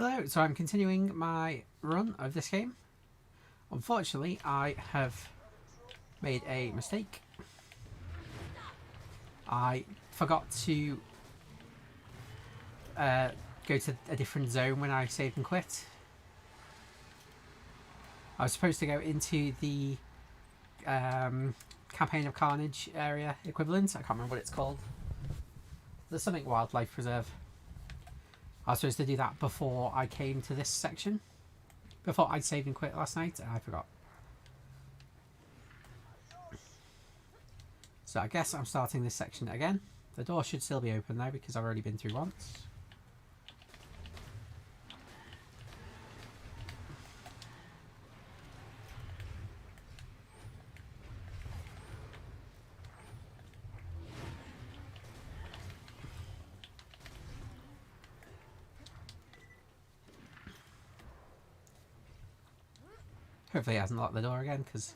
Hello, so I'm continuing my run of this game. Unfortunately, I have made a mistake. I forgot to go to a different zone when I saved and quit. I was supposed to go into the Campaign of Carnage area equivalent. I can't remember what it's called. There's something wildlife preserve. I was supposed to do that before I came to this section. Before I saved and quit last night, and I forgot. So I guess I'm starting this section again. The door should still be open now because I've already been through once. Hopefully it hasn't locked the door again because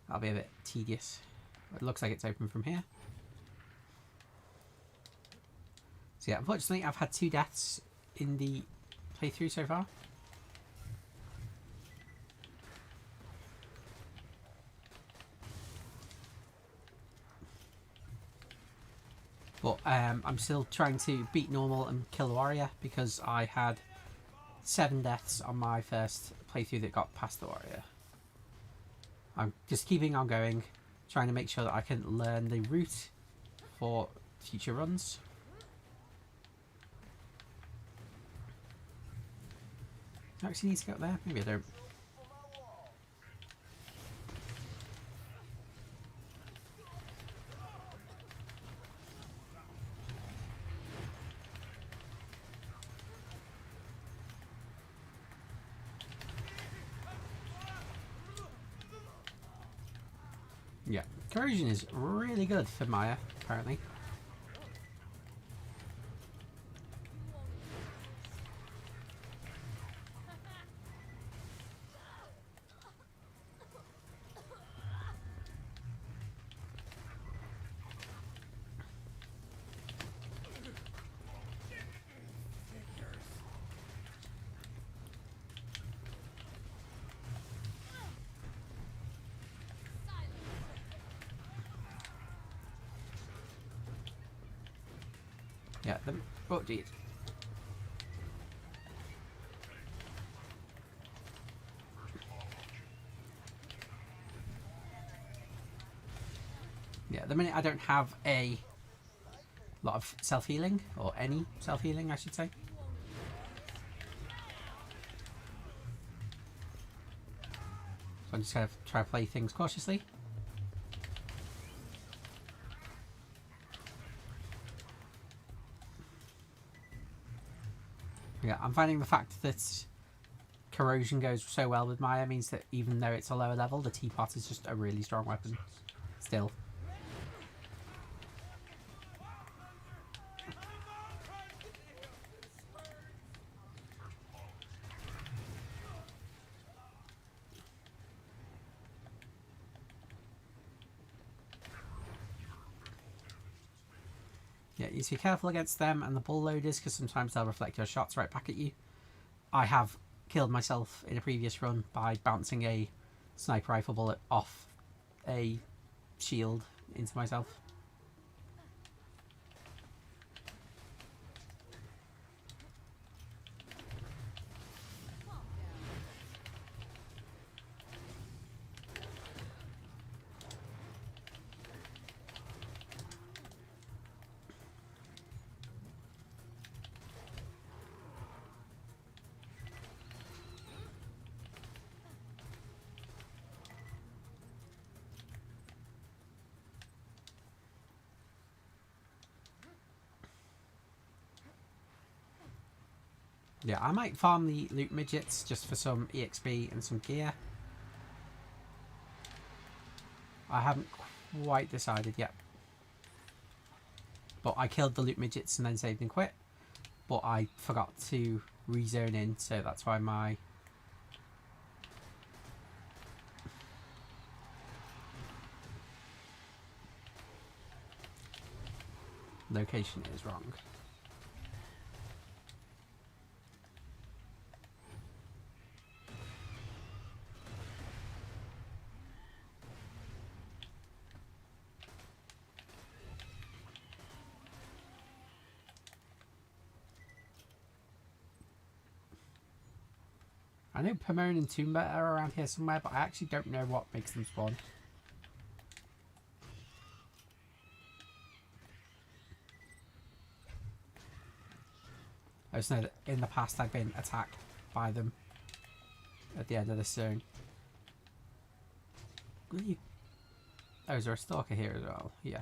that'll be a bit tedious. It looks like it's open from here. So yeah, unfortunately I've had 2 deaths in the playthrough so far. But I'm still trying to beat normal and kill the warrior because I had 7 deaths on my first playthrough that got past the warrior. I'm just keeping on going, trying to make sure that I can learn the route for future runs. I actually need to go up there. Maybe I don't. Yeah, corrosion is really good for Maya, apparently. Yeah, oh geez. Yeah, at the minute I don't have a lot of self-healing, or any self-healing I should say. So I'm just going to try to play things cautiously. Yeah, I'm finding the fact that corrosion goes so well with Maya means that even though it's a lower level, the teapot is just a really strong weapon still. Yeah, you need to be careful against them and the bull loaders because sometimes they'll reflect your shots right back at you. I have killed myself in a previous run by bouncing a sniper rifle bullet off a shield into myself. Yeah, I might farm the loot midgets just for some EXP and some gear. I haven't quite decided yet. But I killed the loot midgets and then saved and quit. But I forgot to rezone in, so that's why my location is wrong. I know Pomone and Toomba are around here somewhere, but I actually don't know what makes them spawn. I just know that in the past I've been attacked by them at the end of this zone. Oh, is there a stalker here as well? Yeah.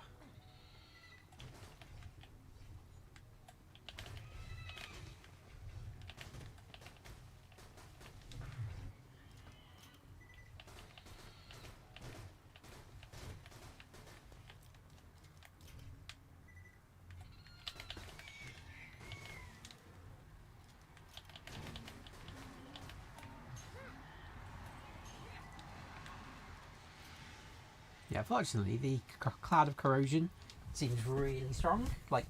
Yeah, fortunately, the cloud of corrosion seems really strong. Like,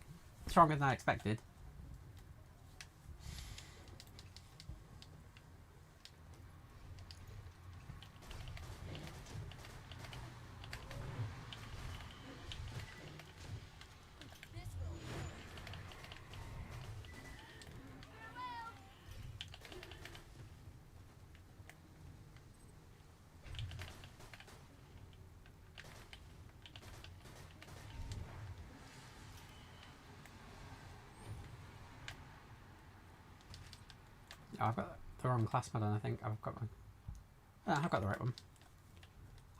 stronger than I expected. Oh, I've got the wrong class mod on, I think. I've got one. Oh, I've got the right one.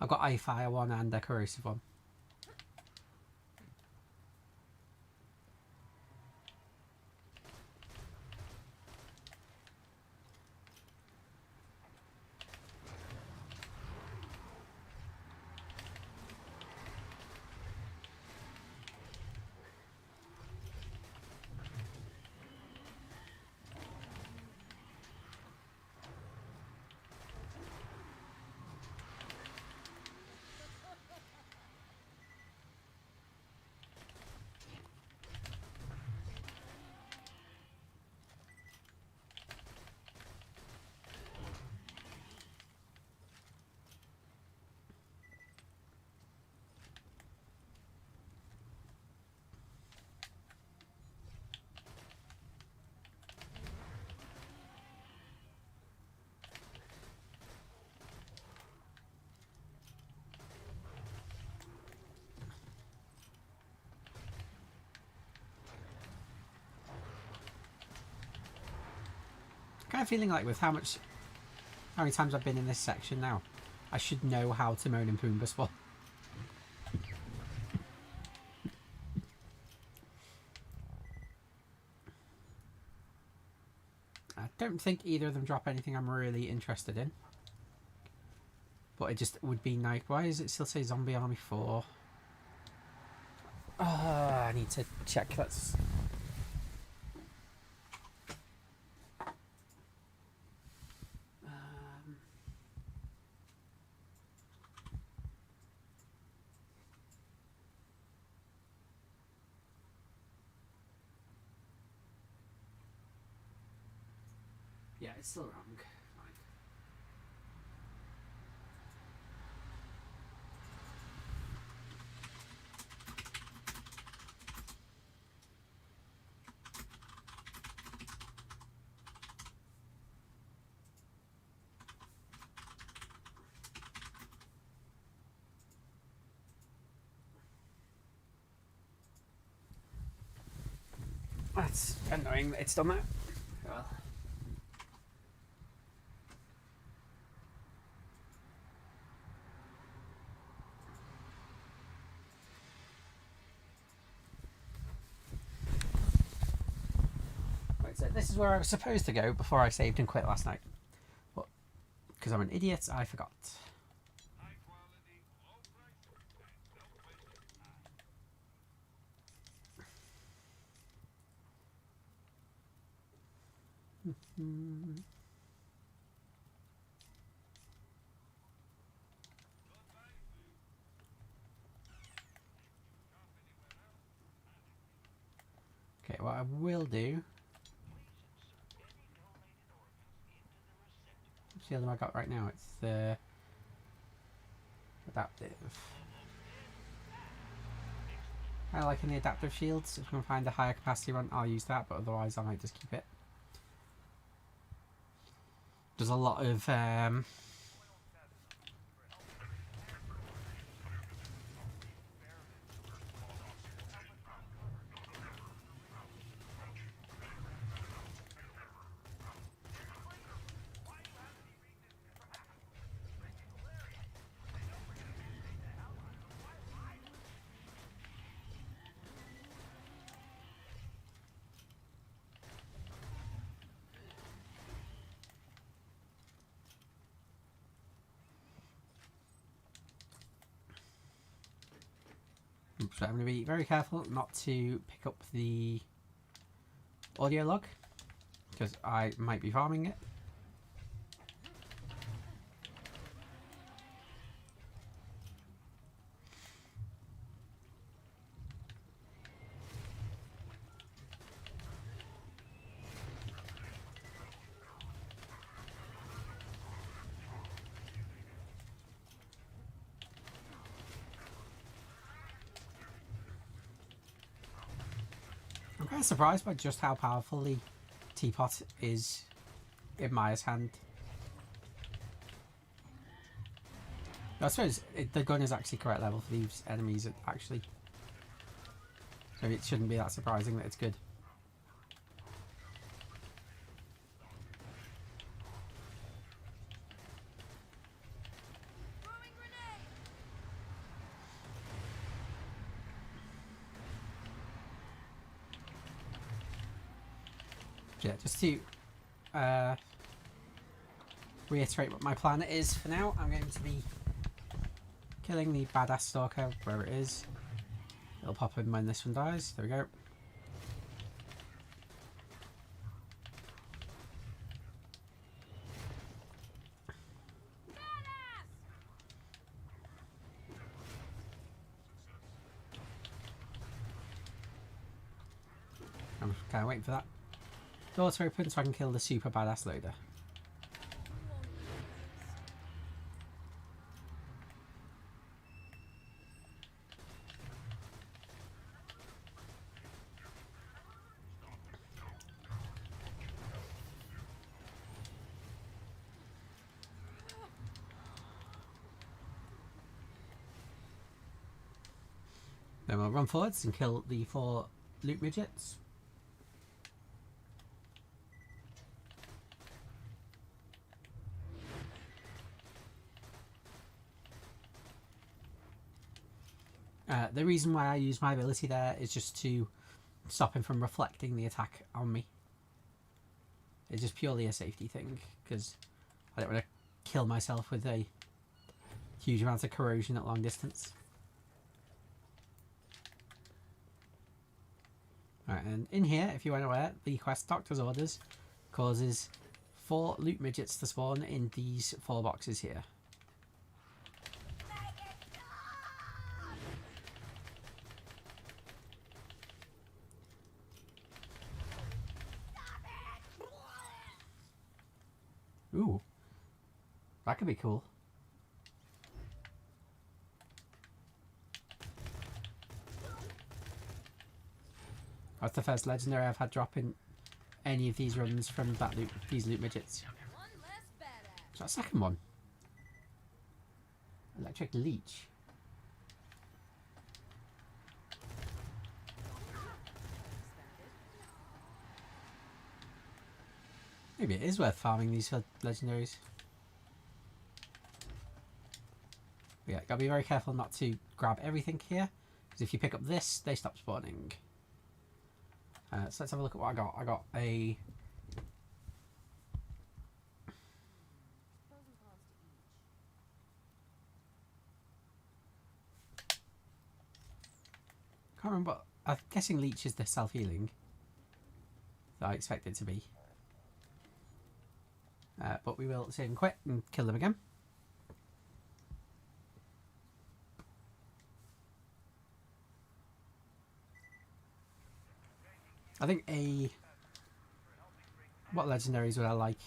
I've got a fire one and a corrosive one. Kind of feeling like with how many times I've been in this section now, I should know how Timon and Pumbaa spawn. I don't think either of them drop anything I'm really interested in. But it just would be nice. Why does it still say Zombie Army 4? I need to check. That's... yeah, it's still wrong. Fine. That's annoying that it's done that. Well. Right, so this is where I was supposed to go before I saved and quit last night. But because I'm an idiot, I forgot. Okay, what I will do... What's the other one I got right now? It's the... adaptive. I like in the adaptive shields. If I can find a higher capacity one, I'll use that, but otherwise I might just keep it. There's a lot of so I'm going to be very careful not to pick up the audio log because I might be farming it. I'm kind of surprised by just how powerful the teapot is in Maya's hand. I suppose the gun is actually correct level for these enemies, actually. So it shouldn't be that surprising that it's good. Yeah, just to reiterate what my plan is for now, I'm going to be killing the badass stalker where it is. It'll pop in when this one dies. There we go. I'm kind of waiting for that door to open so I can kill the super badass loader. Then we'll run forwards and kill the 4 loot midgets. The reason why I use my ability there is just to stop him from reflecting the attack on me. It's just purely a safety thing, because I don't want to kill myself with a huge amount of corrosion at long distance. Right, and in here, if you weren't aware, the quest Doctor's Orders causes 4 loot midgets to spawn in these 4 boxes here. Ooh, that could be cool. That's the first legendary I've had drop in any of these runs from that loot, these loot midgets. Is that a second one? Electric leech. Maybe it is worth farming these for legendaries. But yeah, gotta be very careful not to grab everything here, because if you pick up this, they stop spawning. So let's have a look at what I got. I got a can't remember. I'm guessing leech is the self-healing that I expect it to be. But we will save and quit and kill them again. I think what legendaries would I like?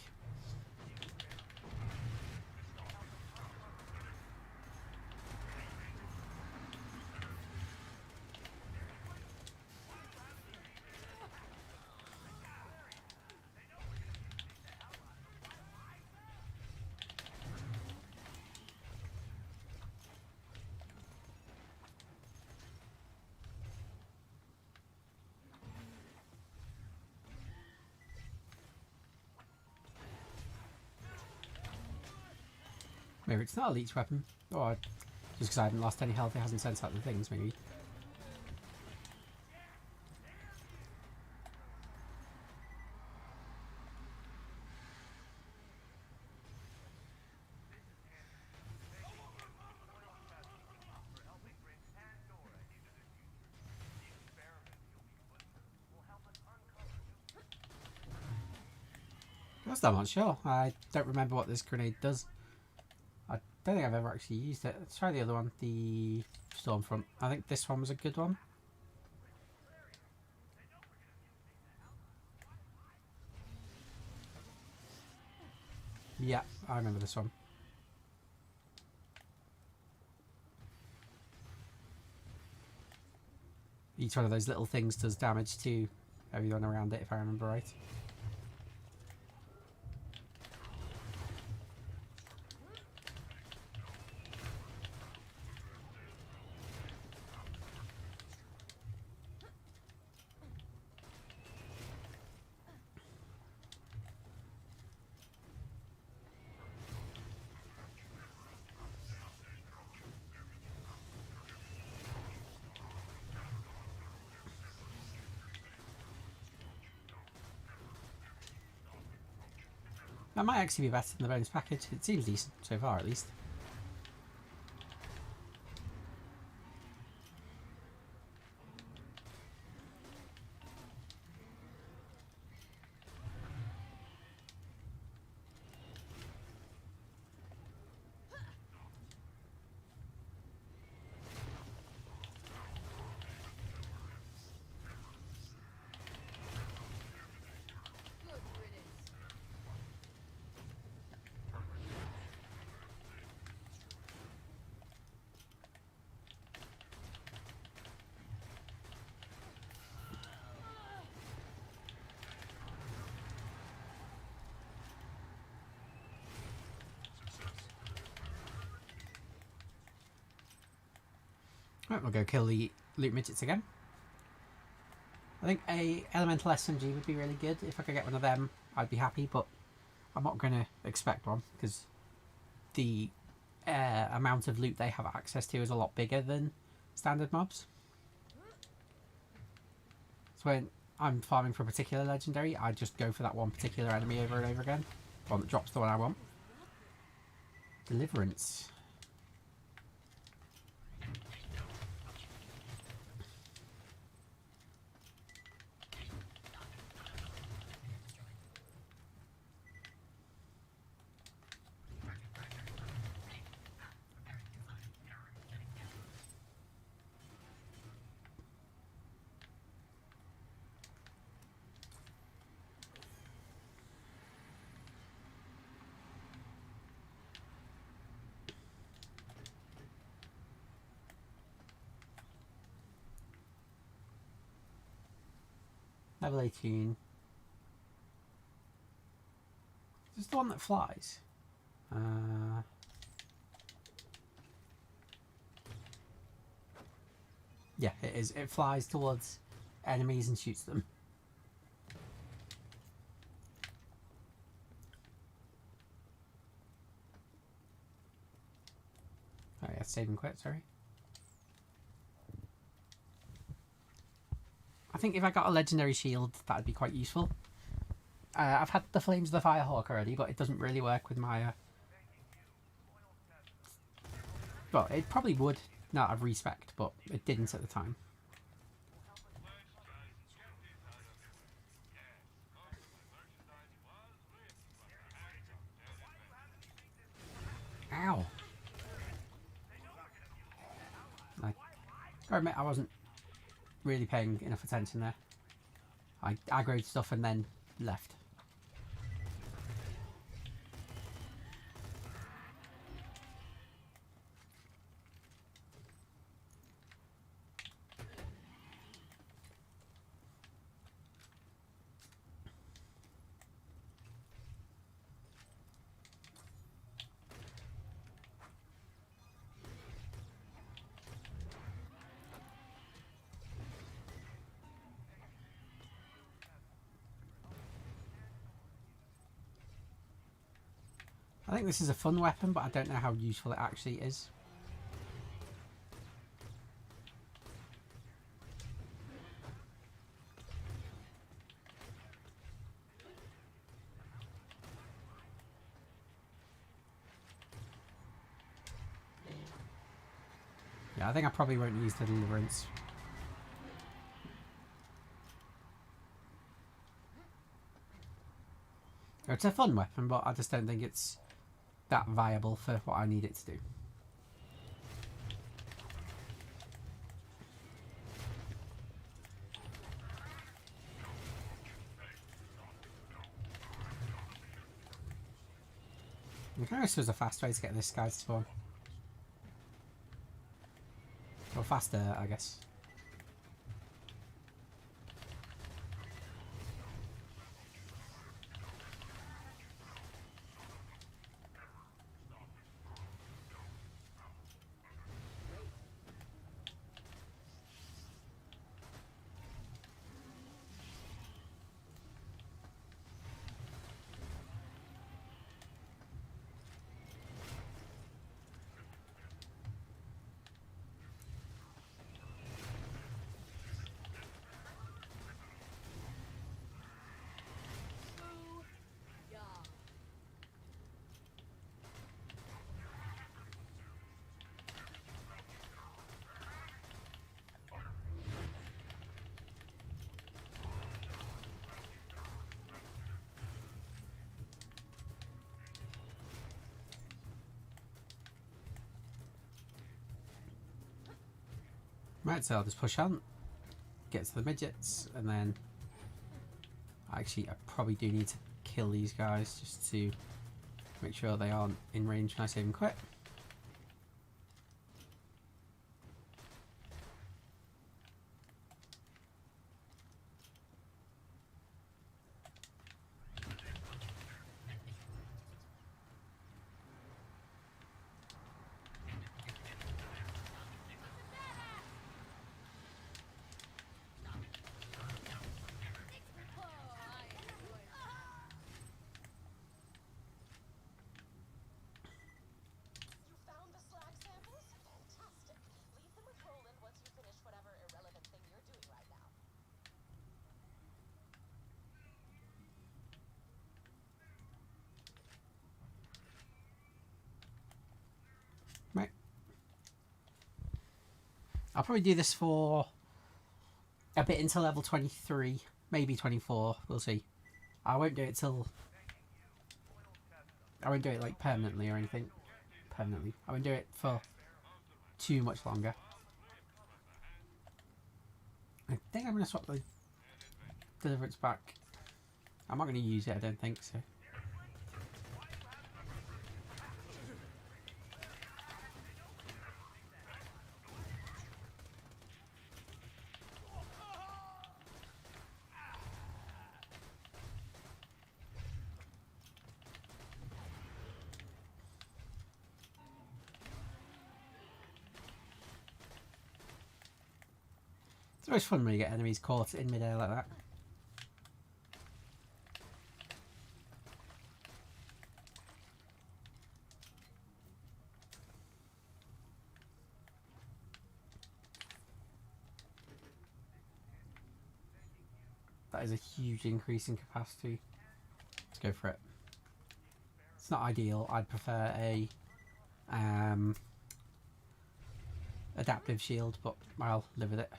Maybe it's not a leech weapon. Or just because I haven't lost any health, it hasn't sent out the things, maybe. That's not much, sure. I don't remember what this grenade does. I don't think I've ever actually used it. Let's try the other one, the Stormfront. I think this one was a good one. Yeah, I remember this one. Each one of those little things does damage to everyone around it, if I remember right. That might actually be better than the bonus package. It seems decent so far, at least. Right, we'll go kill the loot midgets again. I think a elemental SMG would be really good. If I could get one of them, I'd be happy, but I'm not going to expect one because the amount of loot they have access to is a lot bigger than standard mobs. So when I'm farming for a particular legendary, I just go for that one particular enemy over and over again. The one that drops the one I want. Deliverance. Level 18. Is this the one that flies? Yeah, it is. It flies towards enemies and shoots them. Oh yeah, save and quit, sorry. I think if I got a legendary shield, that'd be quite useful. I've had the Flames of the Firehawk already, but it doesn't really work with my... Well, it probably would, now out of respect, but it didn't at the time. Ow! I admit I wasn't really paying enough attention there. I aggroed stuff and then left. I think this is a fun weapon, but I don't know how useful it actually is. Yeah, I think I probably won't use the Deliverance. It's a fun weapon, but I just don't think it's that viable for what I need it to do. I guess there's a fast way to get this guy to spawn. Or faster, I guess. Right, so I'll just push on, get to the midgets, and then actually I probably do need to kill these guys just to make sure they aren't in range when I save and quit. Right. I'll probably do this for a bit until level 23, maybe 24, we'll see. I won't do it till... I won't do it like permanently or anything. Permanently. I won't do it for too much longer. I think I'm going to swap the Deliverance back. I'm not going to use it, I don't think so. It's always fun when you get enemies caught in midair like that. That is a huge increase in capacity. Let's go for it. It's not ideal. I'd prefer a adaptive shield, but I'll live with it.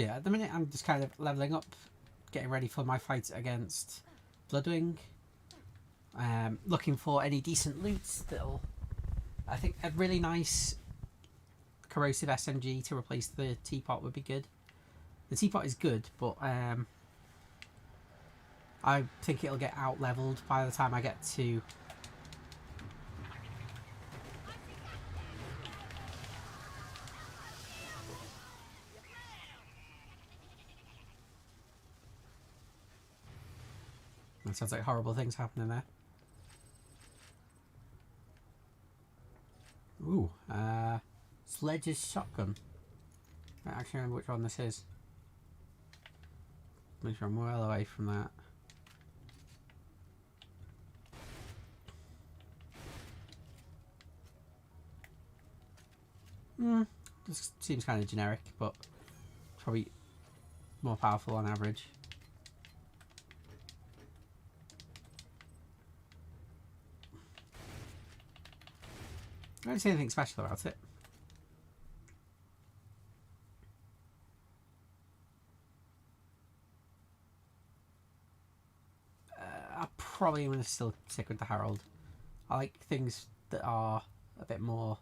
yeah, at the minute I'm just kind of leveling up, getting ready for my fight against Bloodwing. Looking for any decent loot still. I think a really nice corrosive SMG to replace the teapot would be good. The teapot is good, but I think it'll get out leveled by the time I get to. That sounds like horrible things happening there. Ooh, Sledge's shotgun. I actually remember which one this is. Make sure I'm well away from that. This seems kind of generic, but probably more powerful on average. I don't see anything special about it. I probably am going to still stick with the Herald. I like things that are a bit more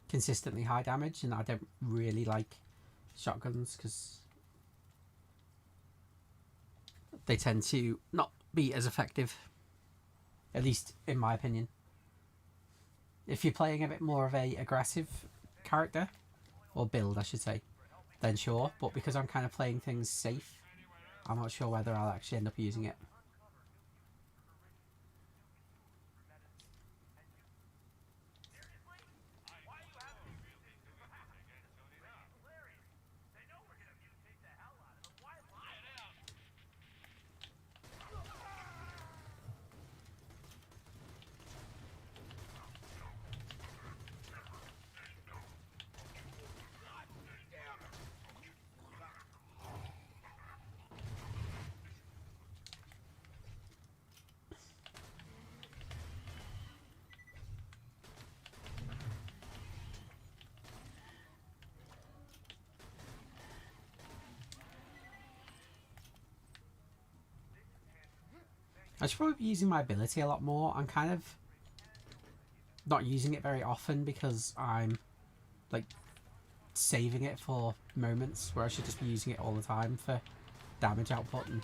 consistently high damage, and I don't really like shotguns because they tend to not be as effective, at least in my opinion. If you're playing a bit more of a aggressive character, or build I should say, then sure, but because I'm kind of playing things safe, I'm not sure whether I'll actually end up using it. I should probably be using my ability a lot more. I'm kind of not using it very often because I'm like saving it for moments where I should just be using it all the time for damage output and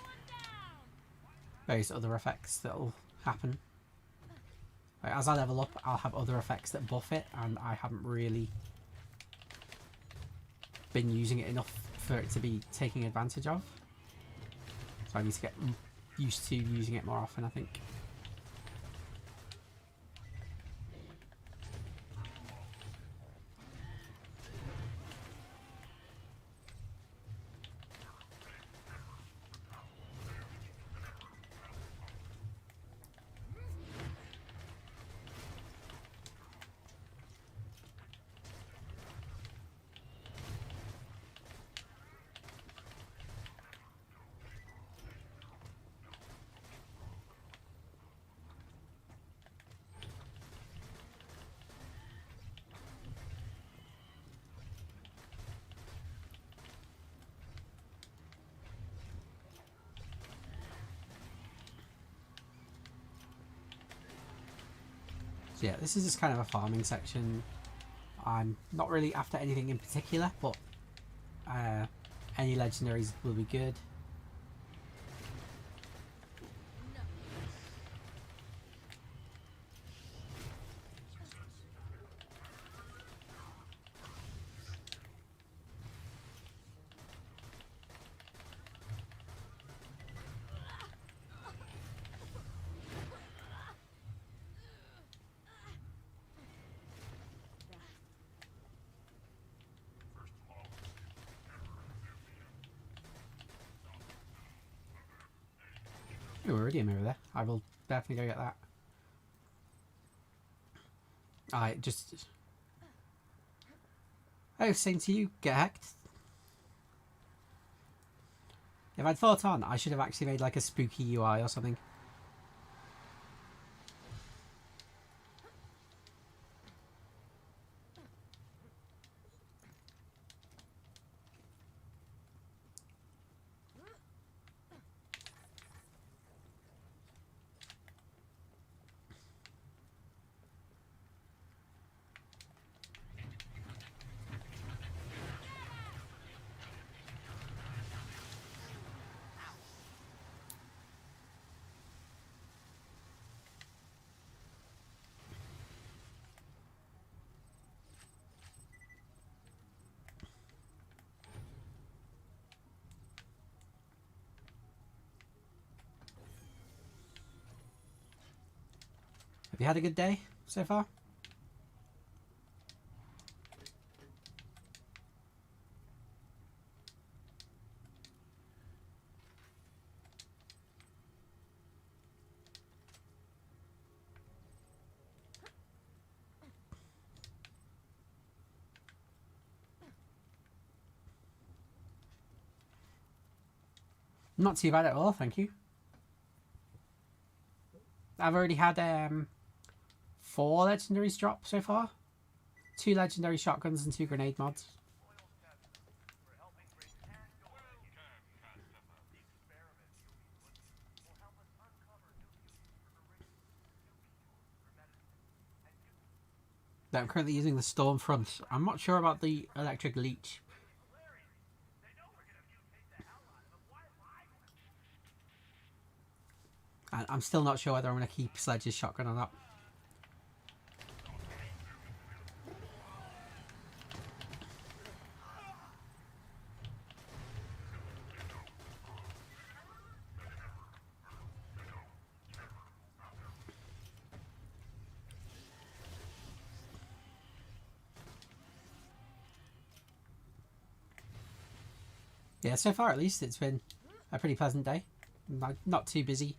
various other effects that'll happen. Like, as I level up, I'll have other effects that buff it, and I haven't really been using it enough for it to be taking advantage of. So I need to get used to using it more often, I think. So yeah, this is just kind of a farming section. I'm not really after anything in particular, but any legendaries will be good. Oh, Iridium over there. I will definitely go get that. I just... Oh, same to you, get hacked. If I'd thought on, I should have actually made like a spooky UI or something. you had a good day so far? Not too bad at all, thank you. I've already had 4 legendaries drop so far. 2 legendary shotguns and 2 grenade mods. I'm currently using the Stormfront. I'm not sure about the electric leech. And I'm still not sure whether I'm going to keep Sledge's shotgun or not. Yeah, so far at least it's been a pretty pleasant day. Not too busy.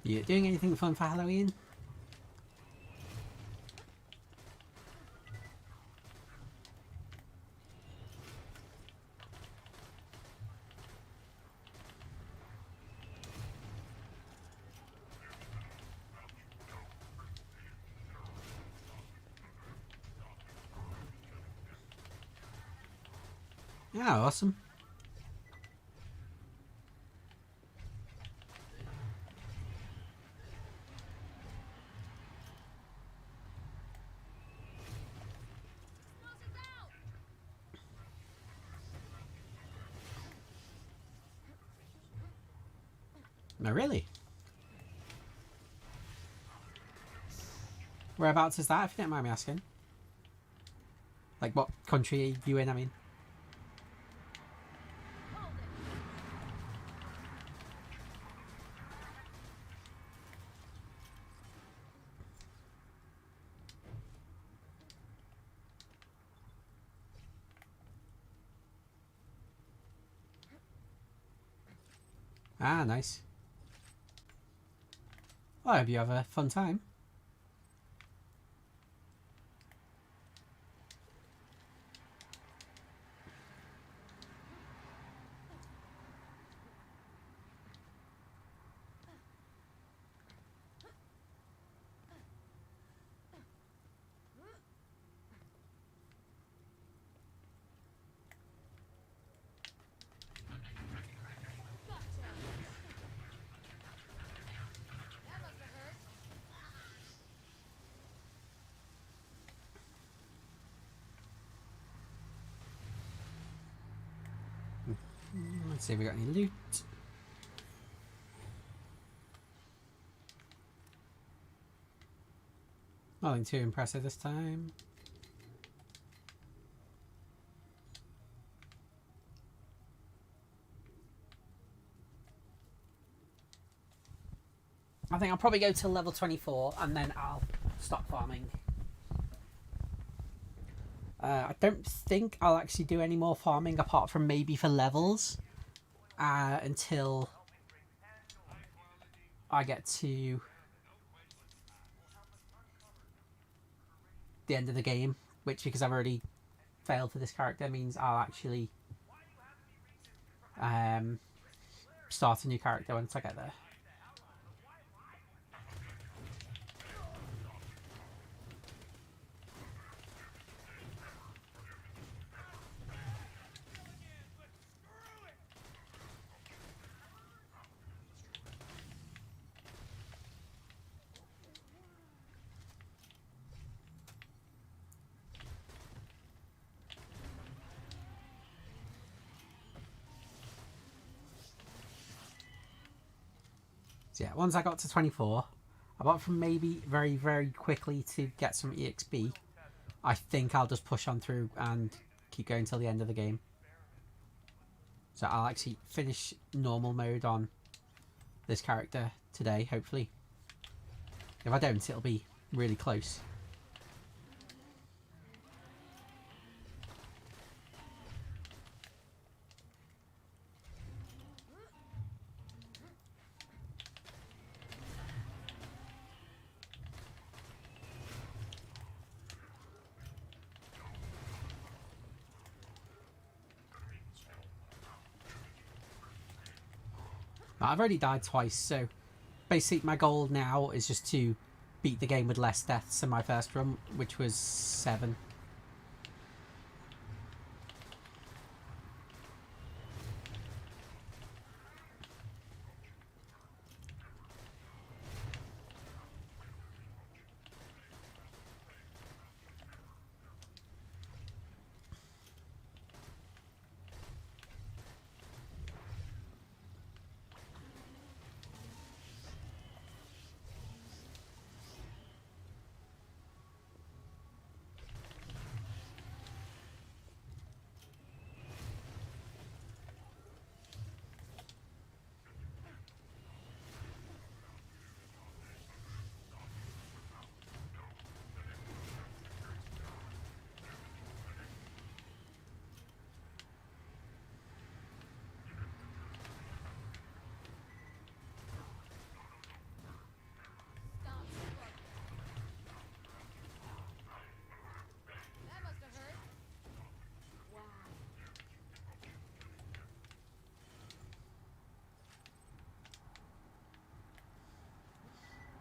You doing anything fun for Halloween? Yeah, awesome. No, really? Whereabouts is that, if you don't mind me asking? Like, what country are you in, I mean? Ah, nice. Well, I hope you have a fun time. Let's see if we got any loot. Nothing too impressive this time. I think I'll probably go to level 24 and then I'll stop farming. I don't think I'll actually do any more farming apart from maybe for levels until I get to the end of the game, which, because I've already failed for this character, means I'll actually start a new character once I get there. So yeah, once I got to 24, apart from maybe very, very quickly to get some EXP, I think I'll just push on through and keep going till the end of the game. So I'll actually finish normal mode on this character today, hopefully. If I don't, it'll be really close. I've already died twice, so basically my goal now is just to beat the game with less deaths than my first run, which was 7.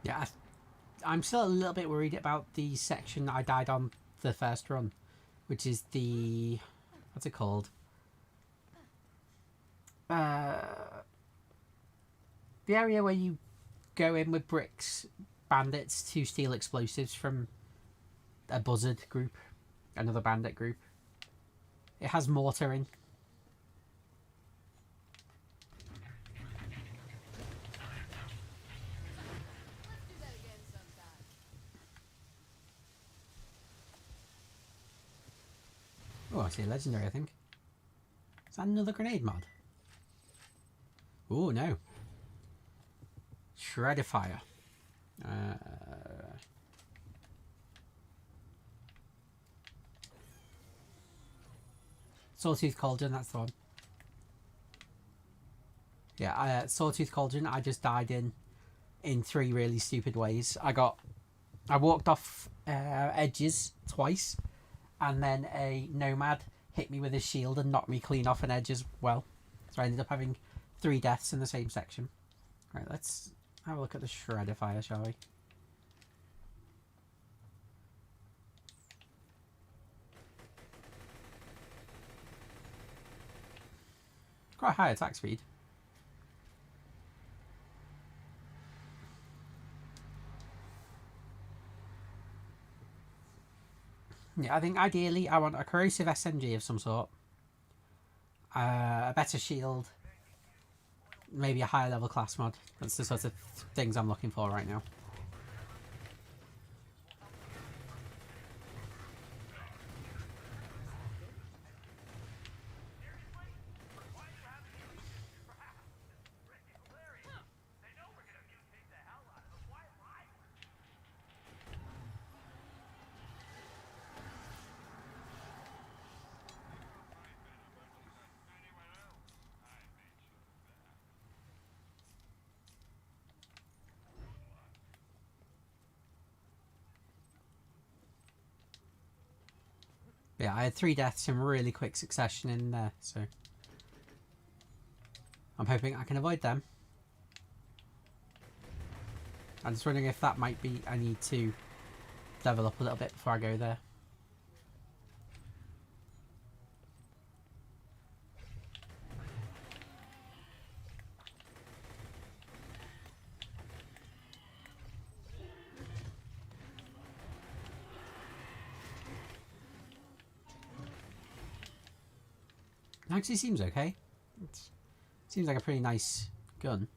Yeah, I'm still a little bit worried about the section I died on the first run, which is the... what's it called? The area where you go in with bricks, bandits to steal explosives from a buzzard group, another bandit group. It has mortar in. Oh, I see a legendary, I think. Is that another grenade mod? Oh, no. Shreddifier. Sawtooth Cauldron, that's the one. Yeah, Sawtooth Cauldron, I just died in 3 really stupid ways. I walked off edges twice, and then a nomad hit me with his shield and knocked me clean off an edge as well. So I ended up having 3 deaths in the same section. Right, let's have a look at the Shreddifier, shall we? Quite high attack speed. Yeah, I think ideally I want a corrosive SMG of some sort, a better shield, maybe a higher level class mod. That's the sort of things I'm looking for right now. Yeah, I had 3 deaths in really quick succession in there, so I'm hoping I can avoid them. I'm just wondering if that might be I need to level up a little bit before I go there. It actually seems okay. It seems like a pretty nice gun.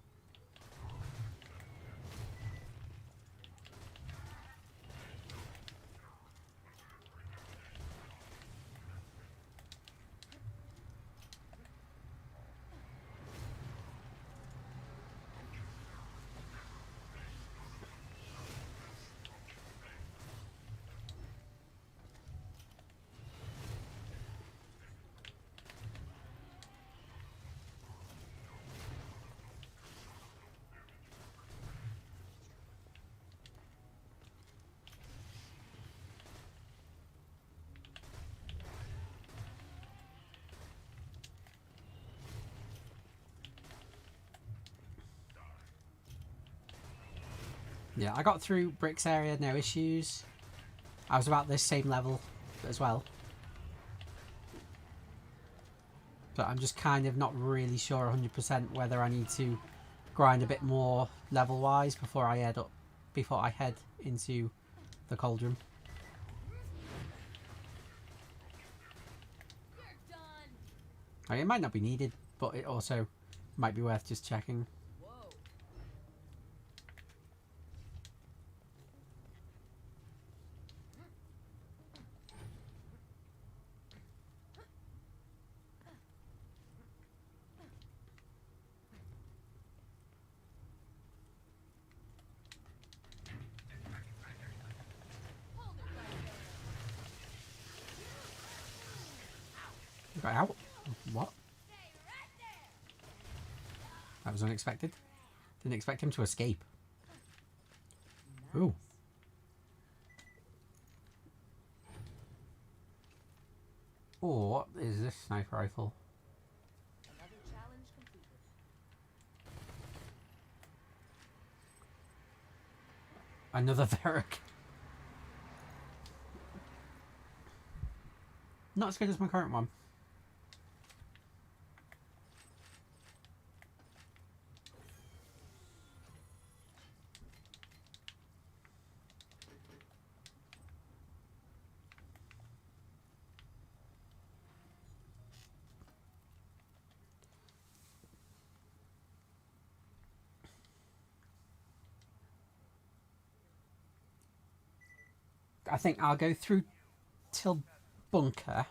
Yeah, I got through Brick's area, no issues. I was about this same level as well. But I'm just kind of not really sure 100% whether I need to grind a bit more level-wise before I head into the cauldron. Like, it might not be needed, but it also might be worth just checking. Got out? What? That was unexpected. Didn't expect him to escape. Ooh. Oh, what is this sniper rifle? Another Varric. Not as good as my current one. I think I'll go through till bunker.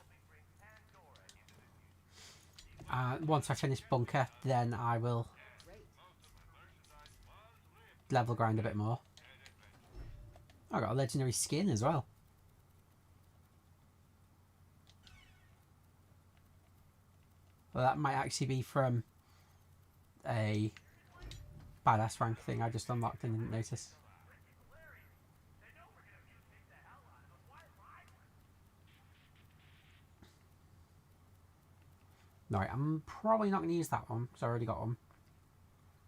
Once I finish bunker, then I will level grind a bit more. I got a legendary skin as well. Well, that might actually be from a badass rank thing I just unlocked and didn't notice. Right, I'm probably not going to use that one because I already got one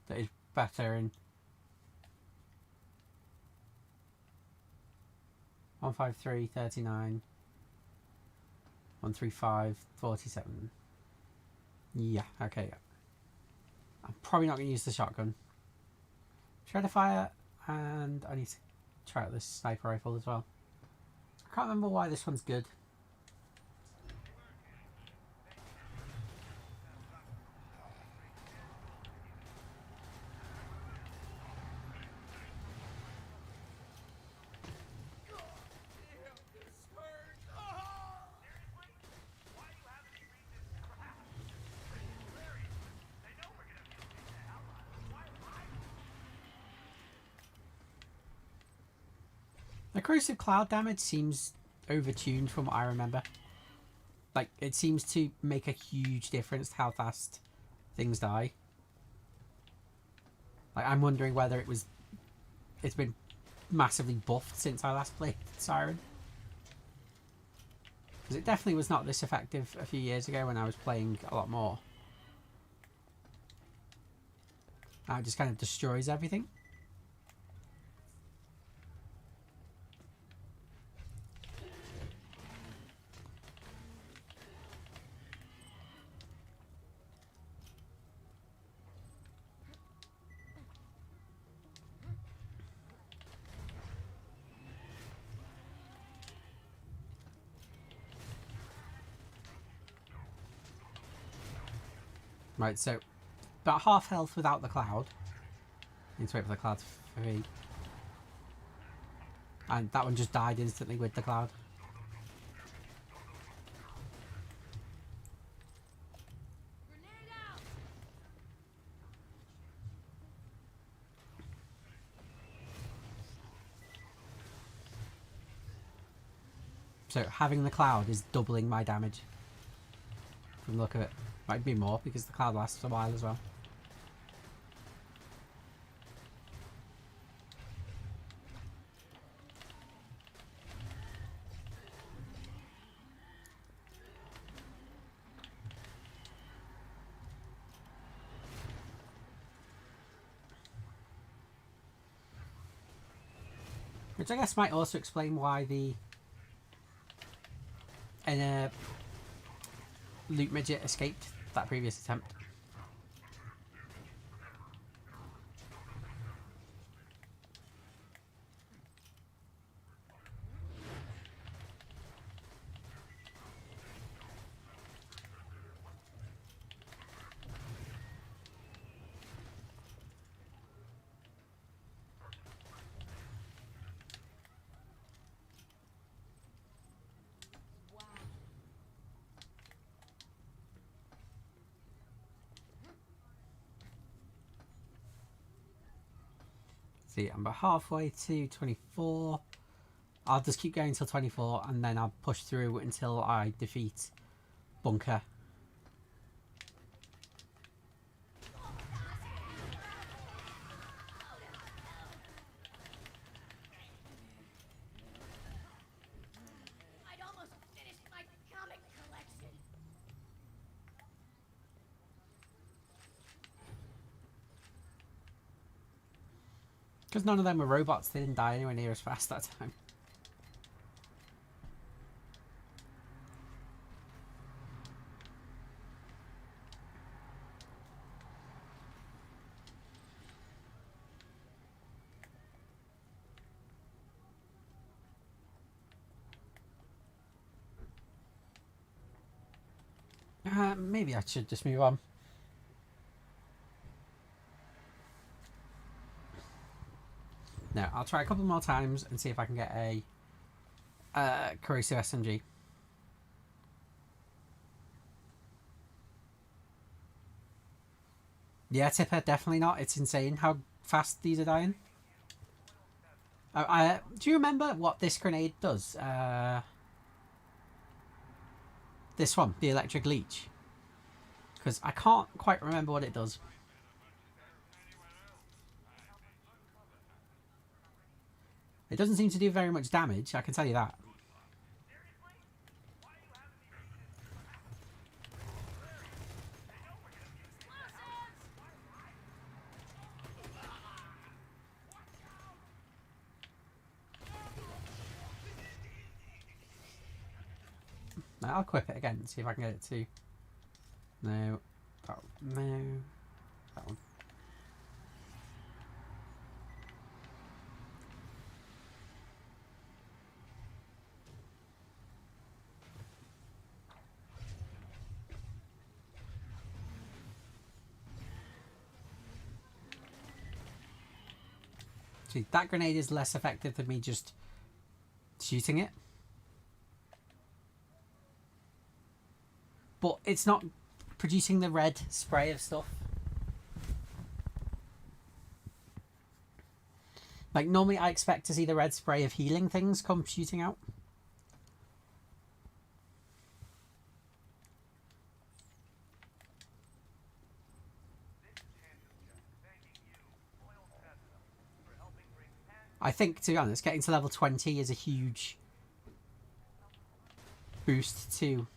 that is better in 153, 39, 135, 47. Yeah, okay. I'm probably not going to use the shotgun. Shredder fire, and I need to try out this sniper rifle as well. I can't remember why this one's good. The corrosive cloud damage seems overtuned from what I remember. Like, it seems to make a huge difference to how fast things die. Like, I'm wondering whether it's been massively buffed since I last played Siren. Because it definitely was not this effective a few years ago when I was playing a lot more. Now it just kind of destroys everything. Right, so about half health without the cloud. Need to wait for the cloud to fade. And that one just died instantly with the cloud. So having the cloud is doubling my damage. From the look of it. Might be more because the cloud lasts a while as well. Which I guess might also explain why the inner loot midget escaped that previous attempt. See, I'm about halfway to 24. I'll just keep going until 24 and then I'll push through until I defeat Bunker. I'd almost finished my comic collection. Because none of them were robots, they didn't die anywhere near as fast that time. Maybe I should just move on. No, I'll try a couple more times and see if I can get a corrosive SMG. Yeah, Tipper, definitely not. It's insane how fast these are dying. Do you remember what this grenade does? This one, the electric leech. Because I can't quite remember what it does. It doesn't seem to do very much damage, I can tell you that. I'll equip it again and see if I can get it to... No. That one. No. That one. See, that grenade is less effective than me just shooting it. But it's not producing the red spray of stuff. Like, normally I expect to see the red spray of healing things come shooting out. I think, to be honest, getting to level 20 is a huge boost to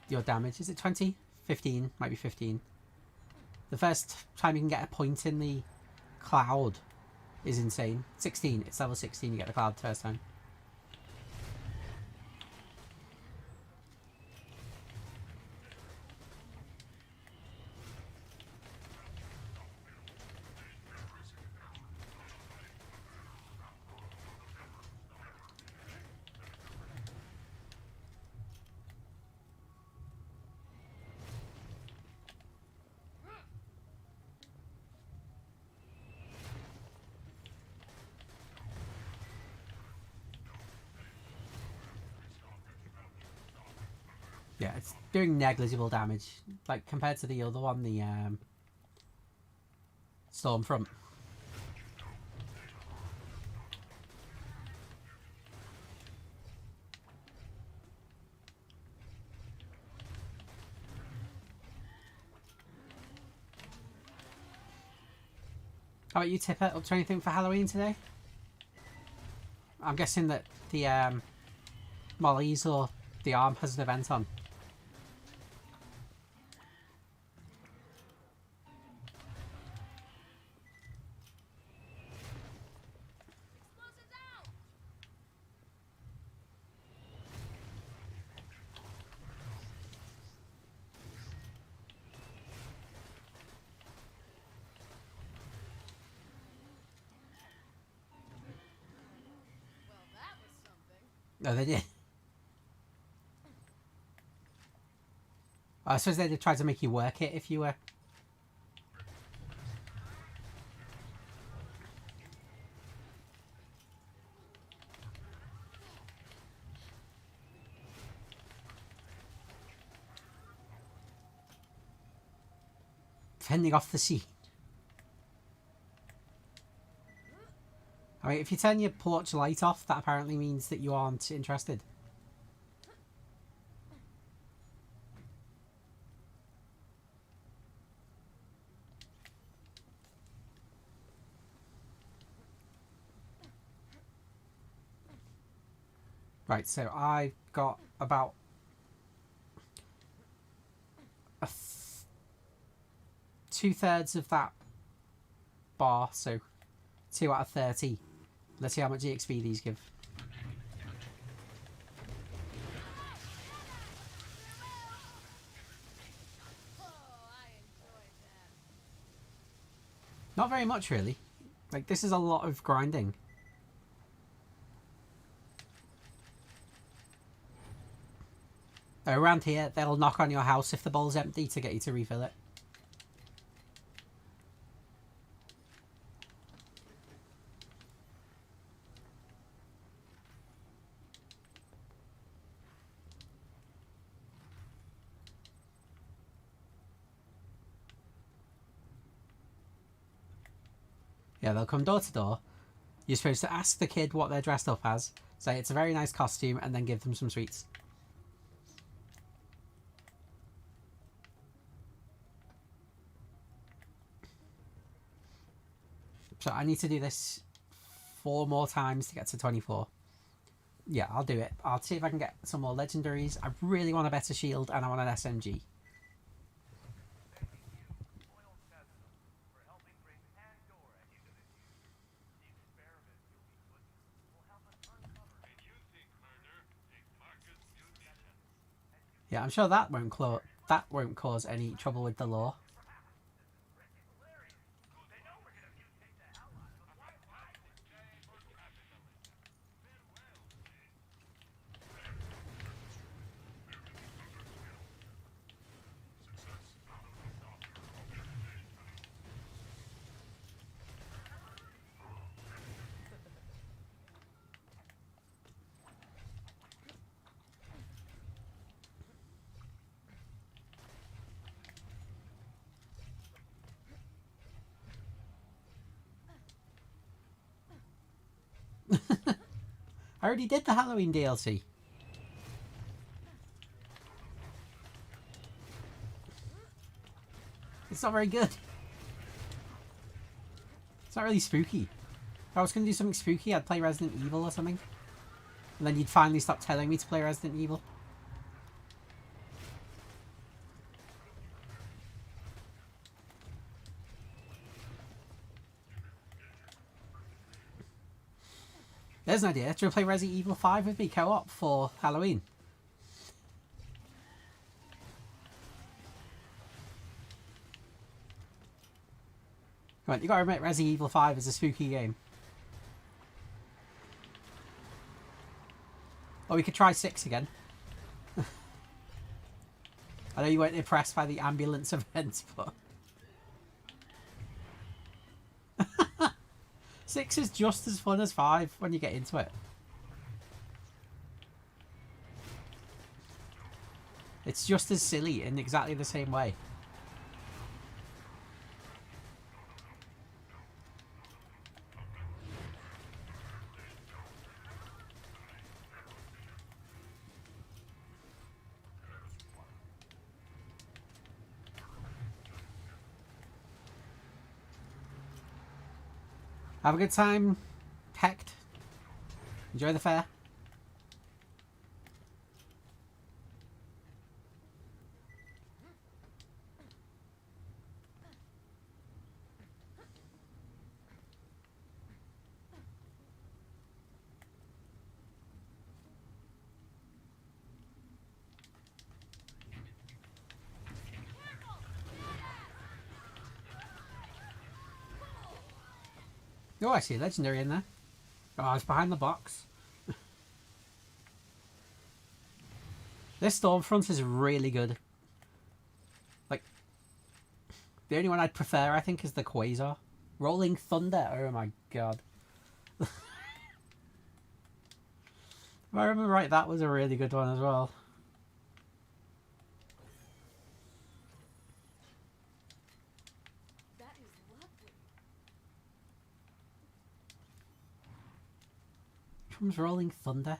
your damage. Is it 20? 15. Might be 15. The first time you can get a point in the cloud is insane. 16. It's level 16 you get the cloud the first time. Yeah, it's doing negligible damage. Like, compared to the other one, the Stormfront. How about you, Tipper? Up to anything for Halloween today? I'm guessing that the Molly's or the Arm has an event on. No, they did. I suppose they'd try to make you work it if you were. Fending off the sea. I mean, if you turn your porch light off, that apparently means that you aren't interested. Right, so I've got about a 2/3 of that bar, so 2 out of 30. Let's see how much EXP these give. Not very much, really. Like, this is a lot of grinding. Around here, they'll knock on your house if the bowl's empty to get you to refill it. Yeah, they'll come door to door. You're supposed to ask the kid what they're dressed up as, say it's a very nice costume, and then give them some sweets. So I need to do this 4 more times to get to 24. Yeah, I'll do it. I'll see if I can get some more legendaries. I really want a better shield, and I want an SMG. Yeah, I'm sure that won't cause any trouble with the law. I already did the Halloween DLC. It's not very good. It's not really spooky. If I was going to do something spooky, I'd play Resident Evil or something. And then you'd finally stop telling me to play Resident Evil. There's an idea. Do you want to play Resident Evil 5 with me co-op for Halloween? Come on, you gotta admit Resident Evil 5 is a spooky game. Or we could try 6 again. I know you weren't impressed by the ambulance events, but... 6 is just as fun as 5 when you get into it. It's just as silly in exactly the same way. Have a good time, Hecht. Enjoy the fair. Oh, I see a legendary in there. Oh, it's behind the box. This Stormfront is really good. Like, the only one I'd prefer, I think, is the Quasar. Rolling Thunder, oh my god. If I remember right, that was a really good one as well. That is lovely. Which one's Rolling Thunder?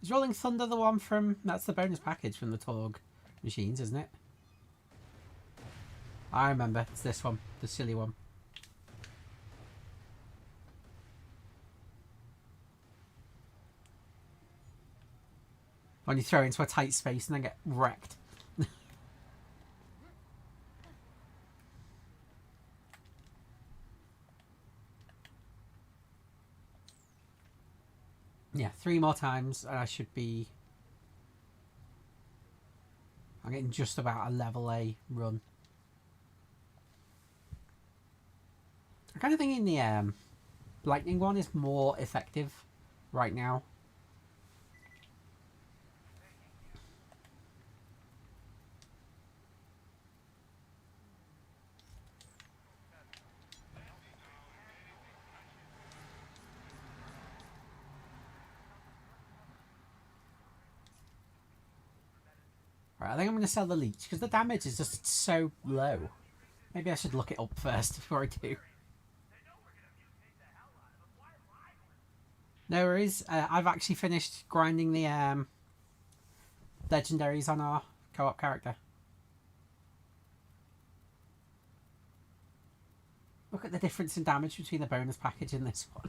Is Rolling Thunder the one from... That's the bonus package from the Torg machines, isn't it? I remember. It's this one. The silly one. When you throw into a tight space and then get wrecked. Yeah, 3 more times and I should be... I'm getting just about a level A run. I kind of think in the lightning one is more effective right now. Right, I think I'm going to sell the leech because the damage is just so low. Maybe I should look it up first before I do. No worries. I've actually finished grinding the legendaries on our co-op character. Look at the difference in damage between the bonus package and this one.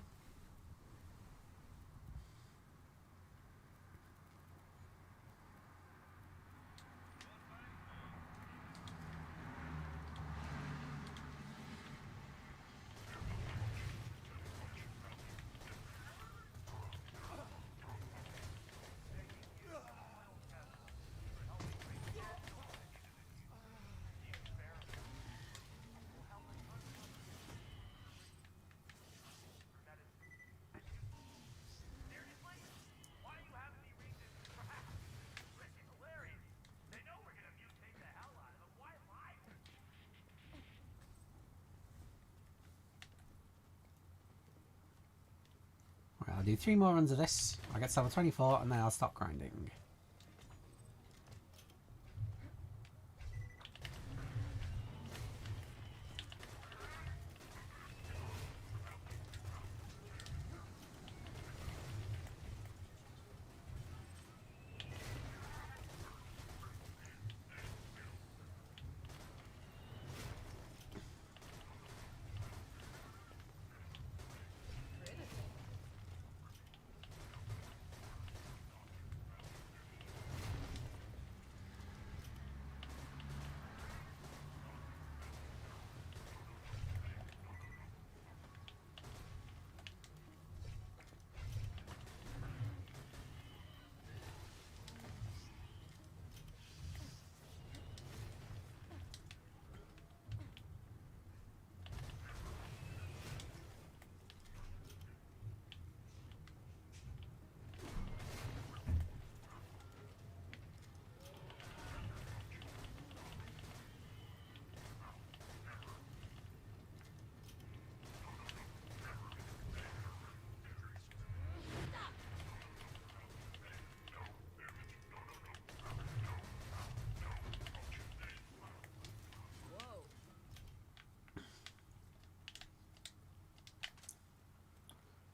Right, I'll do 3 more runs of this. I'll get to level 24 and then I'll stop grinding.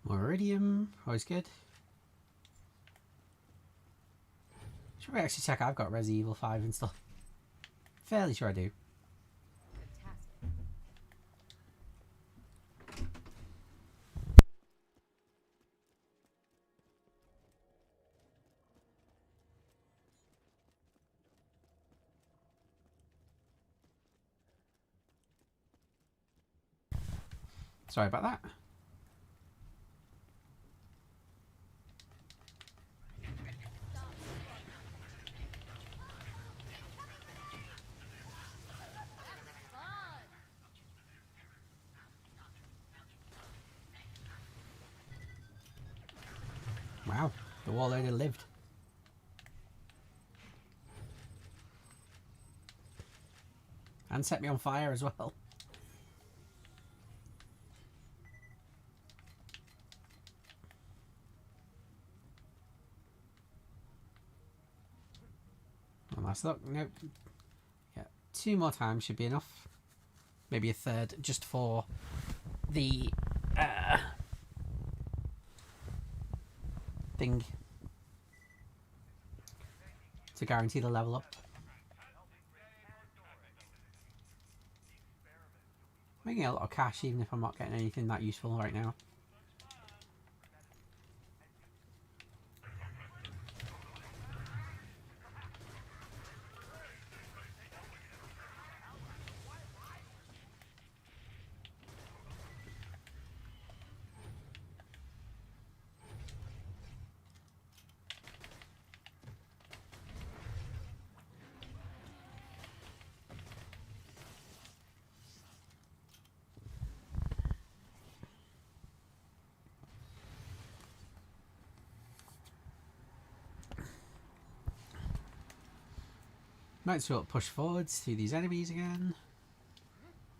More iridium, always good. Should we actually check I've got Resident Evil 5 and stuff? Fairly sure I do. Fantastic. Sorry about that. Wow. The warlord lived. And set me on fire as well. One last look. Nope. Yeah, 2 more times should be enough. Maybe a third, just for the thing to guarantee the level up. Making a lot of cash even if I'm not getting anything that useful right now. Might sort of push forwards through these enemies again.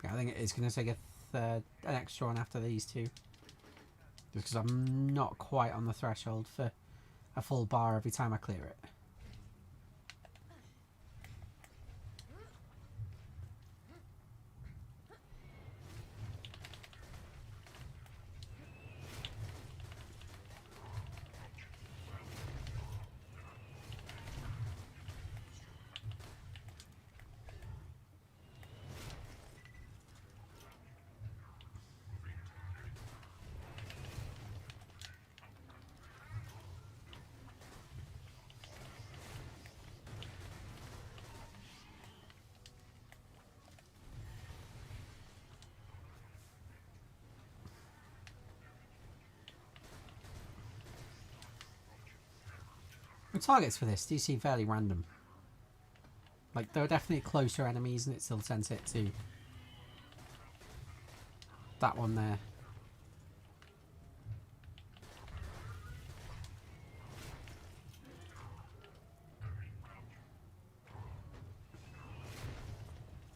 Yeah, I think it is going to take an extra one after these two. Just because I'm not quite on the threshold for a full bar every time I clear it. The targets for this do seem fairly random. Like, there are definitely closer enemies and it still sends it to that one there.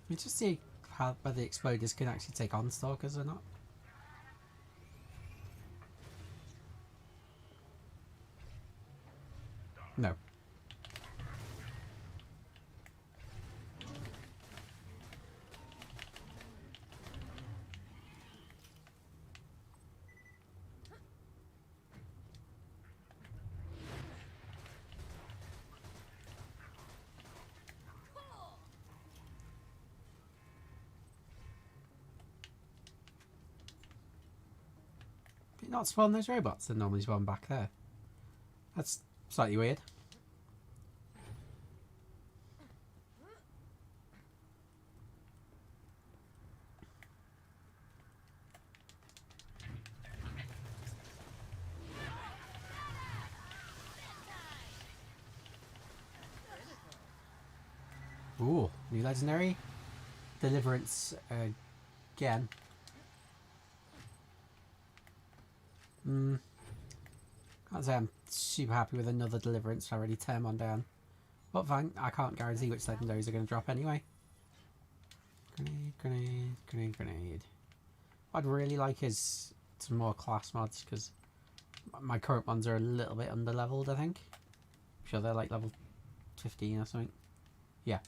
Let me just see how whether the exploders can actually take on stalkers or not. No. Did it not spawn those robots that normally spawn back there? That's slightly weird. Ooh, new legendary. Deliverance again. Can't say I'm super happy with another deliverance. I already turn one down. But fine, I can't guarantee which legendaries are going to drop anyway. Grenade, grenade, grenade, grenade. What I'd really like is some more class mods, because my current ones are a little bit under leveled, I think. I'm sure they're like level 15 or something. Yeah.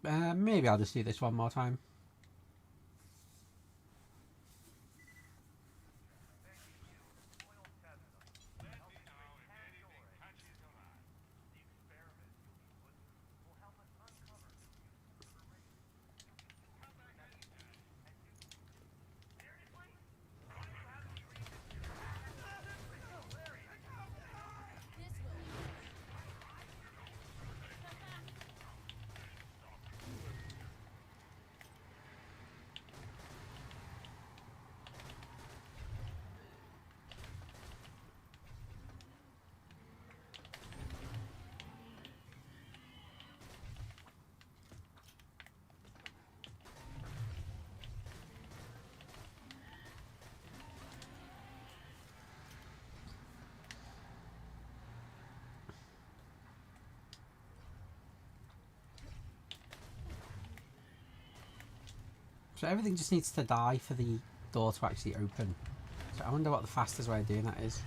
Maybe I'll just do this one more time. So everything just needs to die for the door to actually open. So I wonder what the fastest way of doing that is.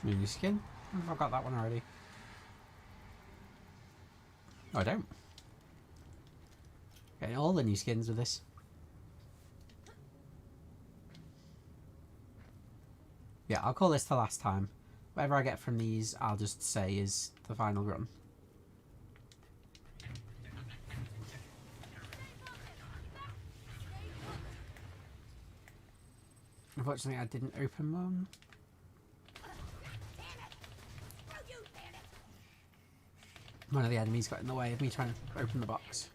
New skin? I've got that one already. Oh, I don't. Getting all the new skins with this. Yeah, I'll call this the last time. Whatever I get from these, I'll just say is the final run. Unfortunately, I didn't open one. One of the enemies got in the way of me trying to open the box.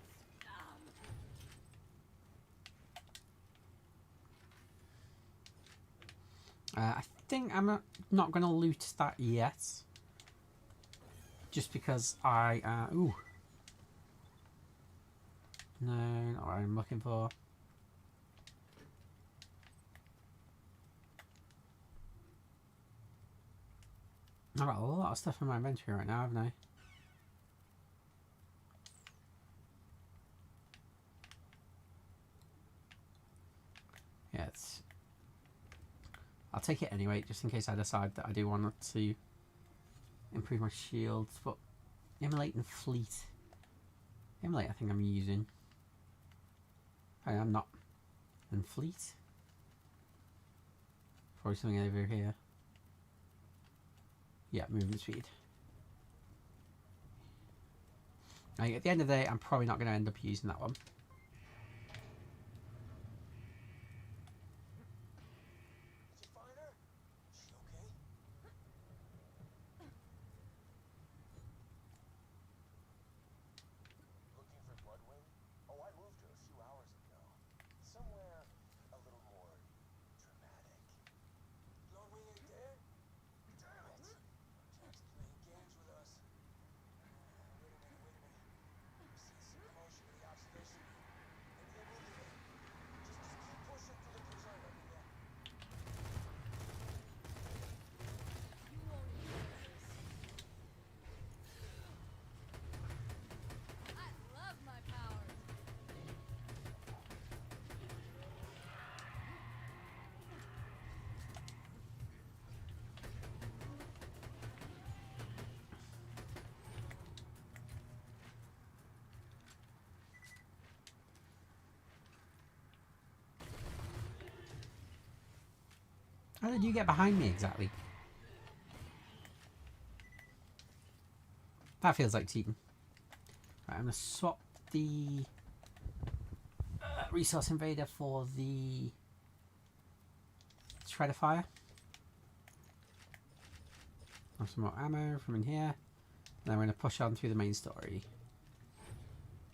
I think I'm not going to loot that yet. Just because I... ooh. No, not what I'm looking for. I've got a lot of stuff in my inventory right now, haven't I? Yeah, it's... I'll take it anyway, just in case I decide that I do want to improve my shields. But Immolate and Fleet. Immolate I think I'm using. I am not. And Fleet? Probably something over here. Yeah, movement speed. Now, at the end of the day, I'm probably not going to end up using that one. How did you get behind me exactly? That feels like cheating. Right, I'm going to swap the Resource Invader for the Shredder Fire. Have some more ammo from in here. And then we're going to push on through the main story.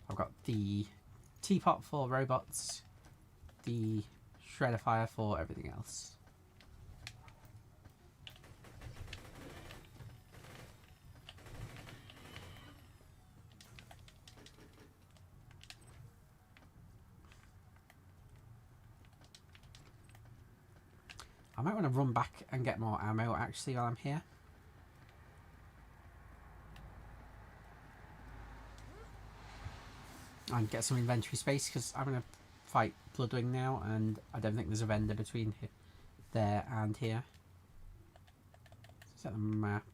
I've got the Teapot for robots, the Shredder Fire for everything else. I might want to run back and get more ammo actually while I'm here. and get some inventory space because I'm going to fight Bloodwing now, and I don't think there's a vendor between there and here. Set the map.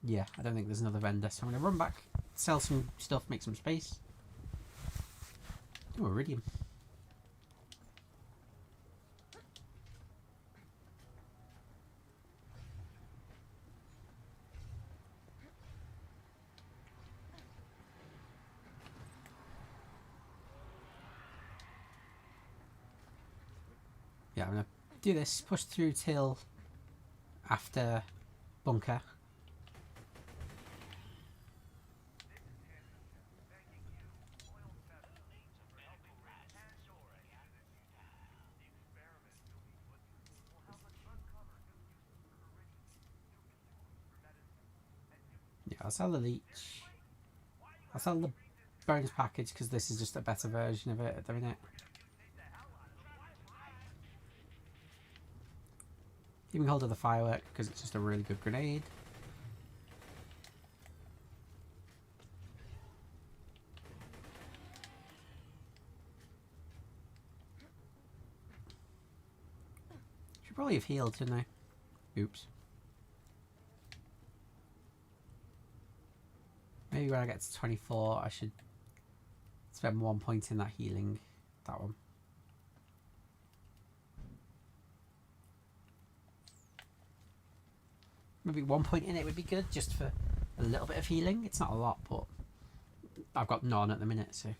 Yeah, I don't think there's another vendor, so I'm going to run back, sell some stuff, make some space. Oh, Iridium. Yeah, I'm going to do this, push through till after bunker. Yeah, I'll sell the leech. I'll sell the bonus package because this is just a better version of it at the minute. Keeping hold of the firework because it's just a really good grenade. Should probably have healed, shouldn't I? Oops. Maybe when I get to 24 I should spend 1 point in that healing. That one. Maybe 1 point in it would be good, just for a little bit of healing. It's not a lot, but I've got none at the minute, so.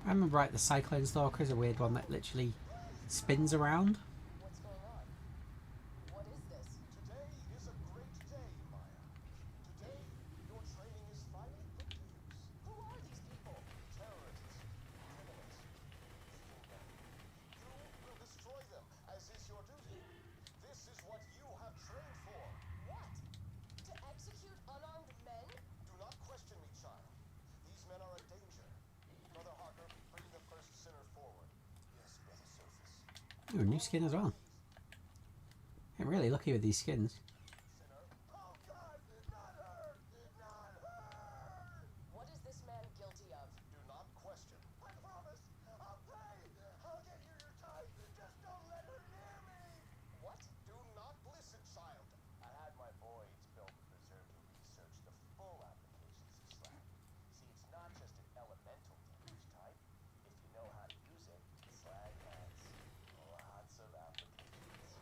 I remember right, the Cyclone Stalker is a weird one that literally spins around. What's going on? What is this? Today is a great day, Maya. Today, your training is finally put to use. Who are these people? Terrorists, criminals, evil men. You will destroy them, as is your duty. This is what you have trained for. What? To execute unarmed men? Do not question me, child. These men are a danger. Brother Harker, bring the first sinner forward. Yes, Brother Surface. Ooh, a new skin as well. I'm really lucky with these skins. Sinner. Oh God, not her! Not her! What is this man guilty of? Do not question. I promise. I'll pay. I'll get you your time. Just don't let her near me. What? Do not listen, child. I had my boys build the preserve to research the full applications of slag. See, it's not just an elemental damage type. If you know how to use it, slag has lots of applications. This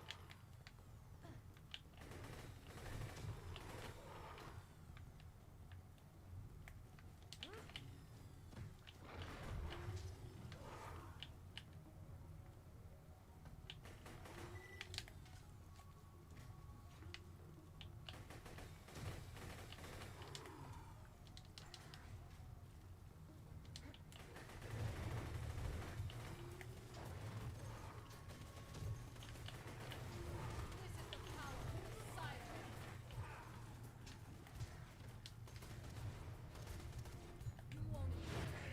is the power of Siren. You won't even this.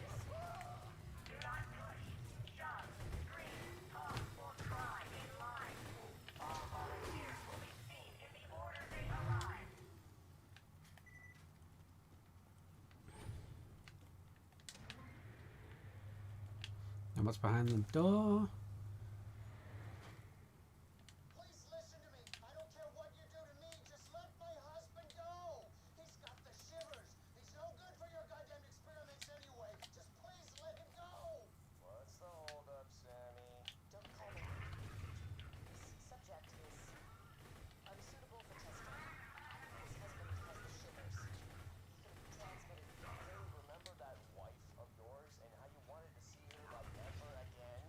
And what's behind the door? Please listen to me. I don't care what you do to me. Just let my husband go. He's got the shivers. He's no good for your goddamn experiments anyway. Just please let him go. What's the holdup, Sammy? Don't call me. This subject is unsuitable for testing. His husband has the shivers. He can be transmitted. Hey, remember that wife of yours and how you wanted to see her like never again?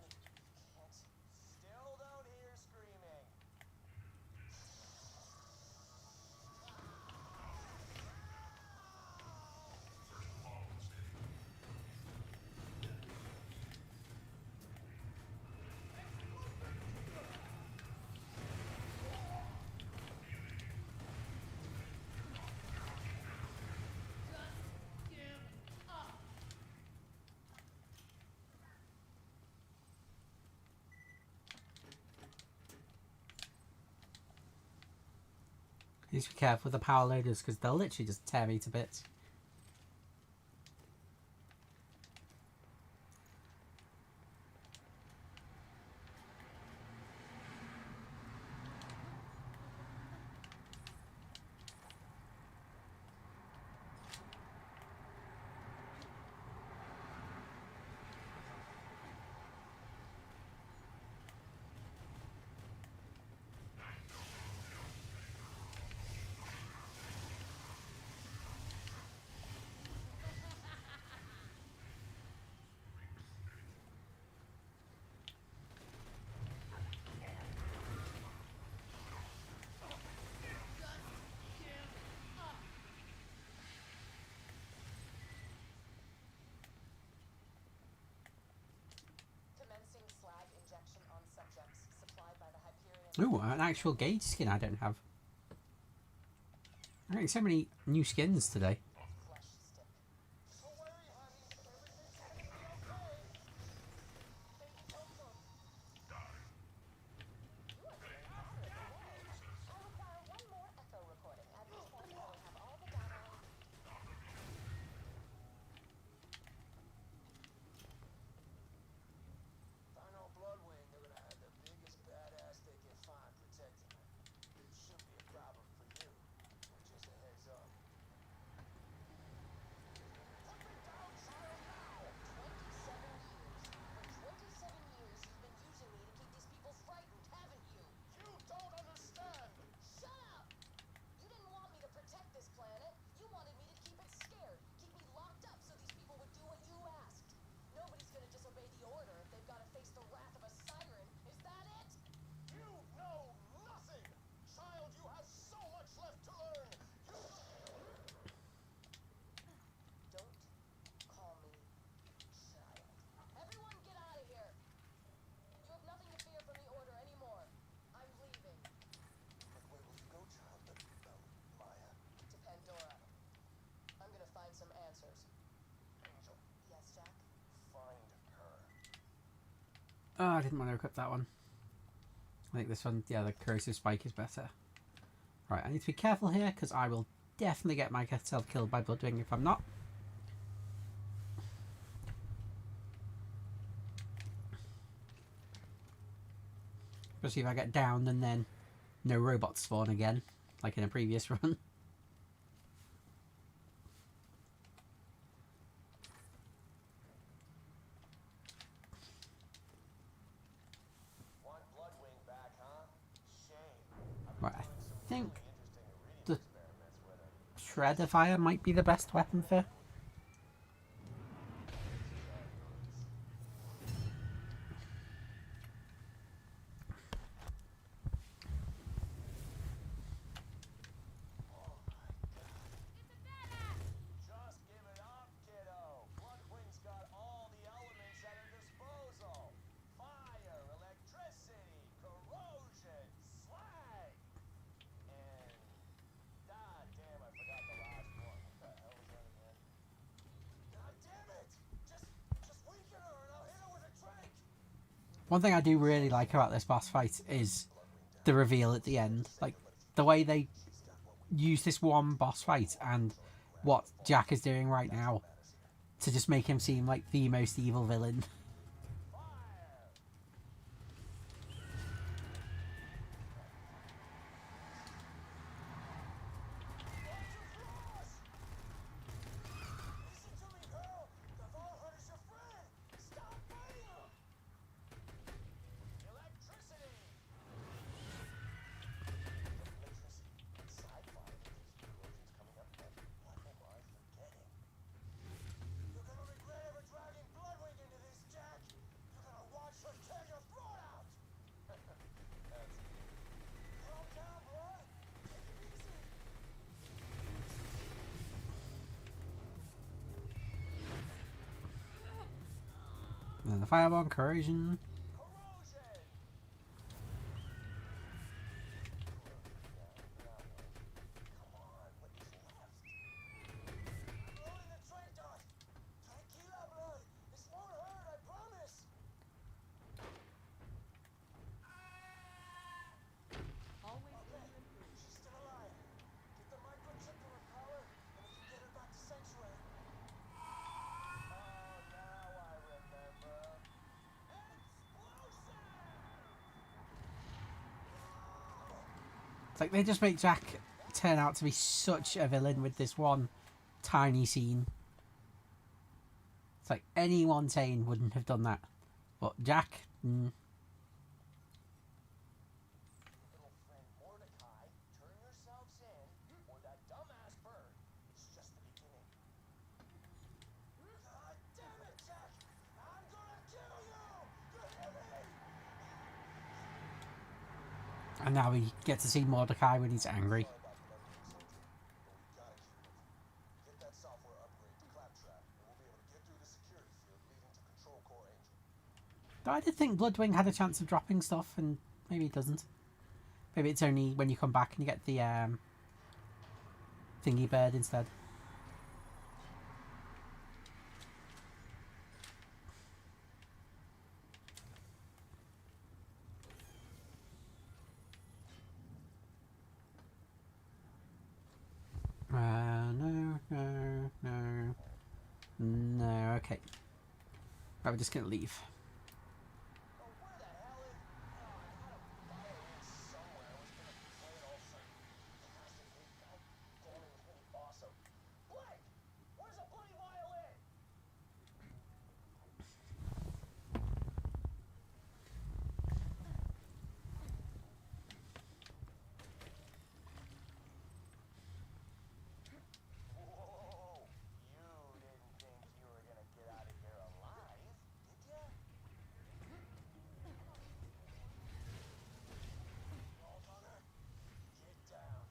Need to be careful with the power loaders because they'll literally just tear me to bits. Commencing slag injection on subjects supplied by the Hyperion. Ooh, an actual gauge skin I don't have. I'm getting so many new skins today. Flesh stick. Don't worry, honey. Everything's gonna be okay. Thank you, Doctor. You are getting hotter than well. I require one more echo recording. At this point, I will have all the data I need. If I know Bloodwing, they're gonna have the biggest badass they can find protecting her. It shouldn't be a problem for you. Just a heads up. Put me down, child, now! 27 years. For 27 years, you've been using me to keep these people frightened, haven't you? You don't understand! Shut up! You didn't want me to protect this planet. You wanted me to keep it scared, keep me locked up so these people would do what you asked. Nobody's gonna disobey the order if they've gotta face the wrath of a siren. Is that it? You know nothing! Child, you have so much left to learn! Don't call me child. Everyone get out of here! You have nothing to fear from the order anymore. I'm leaving. But where will you go, child? Maya? To Pandora. I'm gonna find some answers. Angel, Yes, Jack? find her. Oh, I didn't want to equip that one. I think this one, yeah, the corrosive spike is better. Right, I need to be careful here because I will definitely get myself killed by Bloodwing if I'm not. Especially if I get down and then no robots spawn again, like in a previous run. Want Bloodwing back, huh? Shame. I've Right, been doing some I think really interesting ingredient the experiments with her. Shredder Fire might be the best weapon for. Just give it up, kiddo. Bloodwing's got all the elements at her disposal. Fire, electricity, corrosion, slag. And god damn, I forgot the last one. What the hell was that again? God damn it! Just weaken her and I'll hit her with a drink. One thing I do really like about this boss fight is the reveal at the end. Like, the way they use this one boss fight and what Jack is doing right now to just make him seem like the most evil villain. Fire! Listen to me, girl. The Vault Hunter's your friend. Stop fighting him. Electricity. Sci-fi. These corrosions coming up next. What am I forgetting? You're gonna regret ever dragging Bloodwing into this, Jack. You're gonna watch her tear your throat out. That's calm down, boy. Take it easy. And then the fireball, corrosion. Corrosion. Come on, what is left? I'm rolling the train dot. Tranquila, blood. This won't hurt, I promise. Always Okay, she's still alive. It's like they just make Jack turn out to be such a villain with this one tiny scene. It's like anyone sane wouldn't have done that. But Jack, Little friend Mordecai, turn yourselves in, or that dumbass bird is just the beginning. God damn it, Jack! I'm gonna kill you! You hear me? and now we get to see Mordecai when he's angry. Sorry about the medical soldier, but we gotta keep moving. Get that software upgrade to Claptrap, and we'll be able to get through the security field leading to Control Core Angel. Though I did think Bloodwing had a chance of dropping stuff, and maybe it doesn't. Maybe it's only when you come back and you get the thingy bird instead. No, okay. Right, we're just gonna leave. Oh, where the hell is... Oh, I had a violin somewhere. I was gonna play it all sarcastically. God damn, it was gonna be awesome. Blake! Where's a bloody violin? Whoa! You didn't think you were gonna get out of here alive, did ya? All Hunter, get down.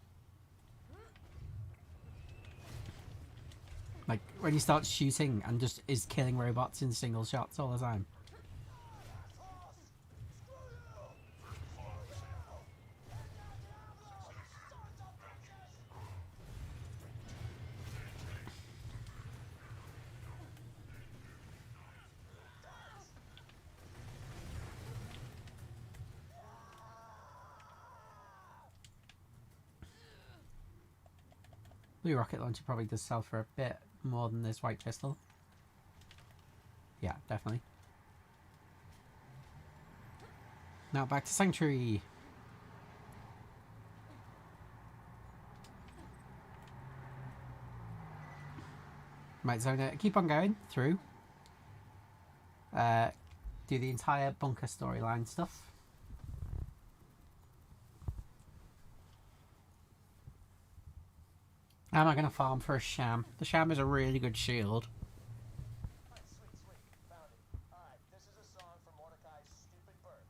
Like when he starts shooting and just is killing robots in single shots all the time. Assholes! Screw you! Screw you! Venga Diablo! Sons of bitches! Blue rocket launcher probably does sell for a bit more than this white pistol. Yeah, definitely. Now back to Sanctuary. Right, so I'm gonna keep on going through. Do the entire bunker storyline stuff. Am I going to farm for a sham? The sham is a really good shield. Alright, sweet. Found it. Alright, this is a song for Mordecai's stupid bird.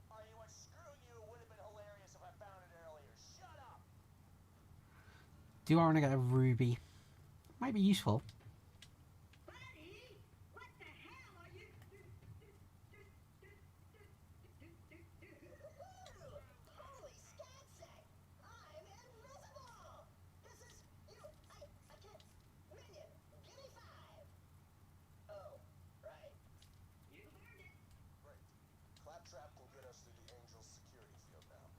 Oh, you know what? Screw you. It would have been hilarious if I found it earlier. Shut up! Do I want to get a ruby? Might be useful. Buddy, what the hell are you? Holy scatsack! I'm invisible! This is you! I can't. Minion, give me 5! Oh, right. You heard it. Great. Claptrap can get us through the Angel's security field now.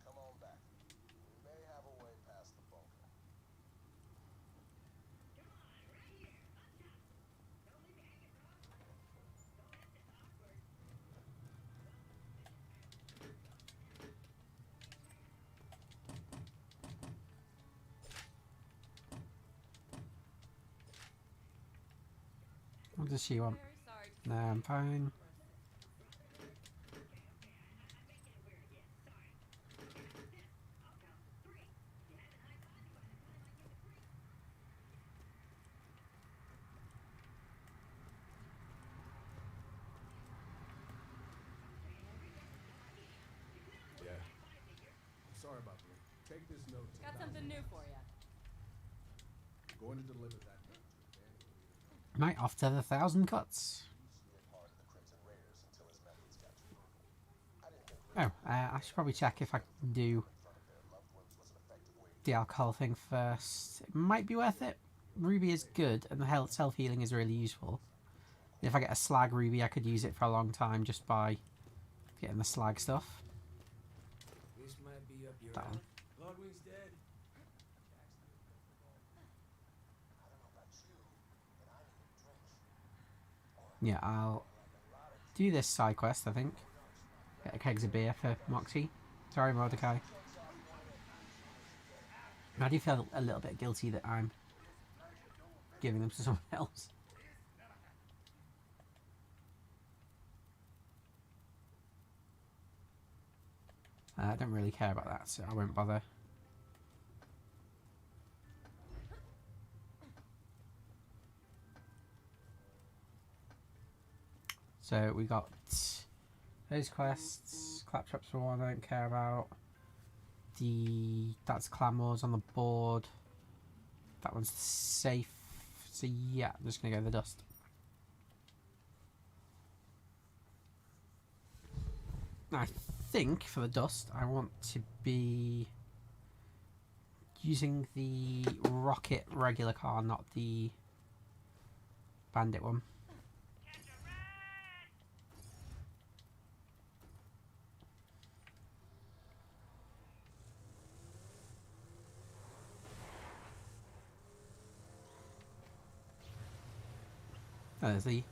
Come on back. We may have a way past the bunker. Come on, right here, up top. Don't leave me hanging, bro. Don't let this awkward. What does she want? Very sorry. No, I'm fine. I'm making it weird again. Sorry. I'll count to 3. You haven't high-fived by the time I get to 3. Yeah. I'm sorry about that. Take this note to Got something new for you. Going to deliver that note to Daniel. Right, off to the 1,000 cuts. Usually a part of the Crimson Raiders until his methods got too brutal. I didn't think Oh, I should probably check if I can do in front of their loved ones was an effective way to the alcohol thing first. It might be worth it. Ruby is good, and the health self-healing is really useful. If I get a slag ruby, I could use it for a long time just by getting the slag stuff. This might be up your That one. alley. Bloodwing's dead. I don't know about you, but I need a drink. Yeah, I'll Like a lot of do this side quest, I think. Get a kegs of beer for Moxie. Sorry, Mordecai. I do feel a little bit guilty that I'm giving them to someone else. I don't really care about that, so I won't bother. So we got those quests. Claptrap's for one I don't care about. That's Clan Wars on the board. That one's safe. So yeah, I'm just gonna go the dust. I think for the dust I want to be using the rocket regular car, not the bandit one. Oh, there's the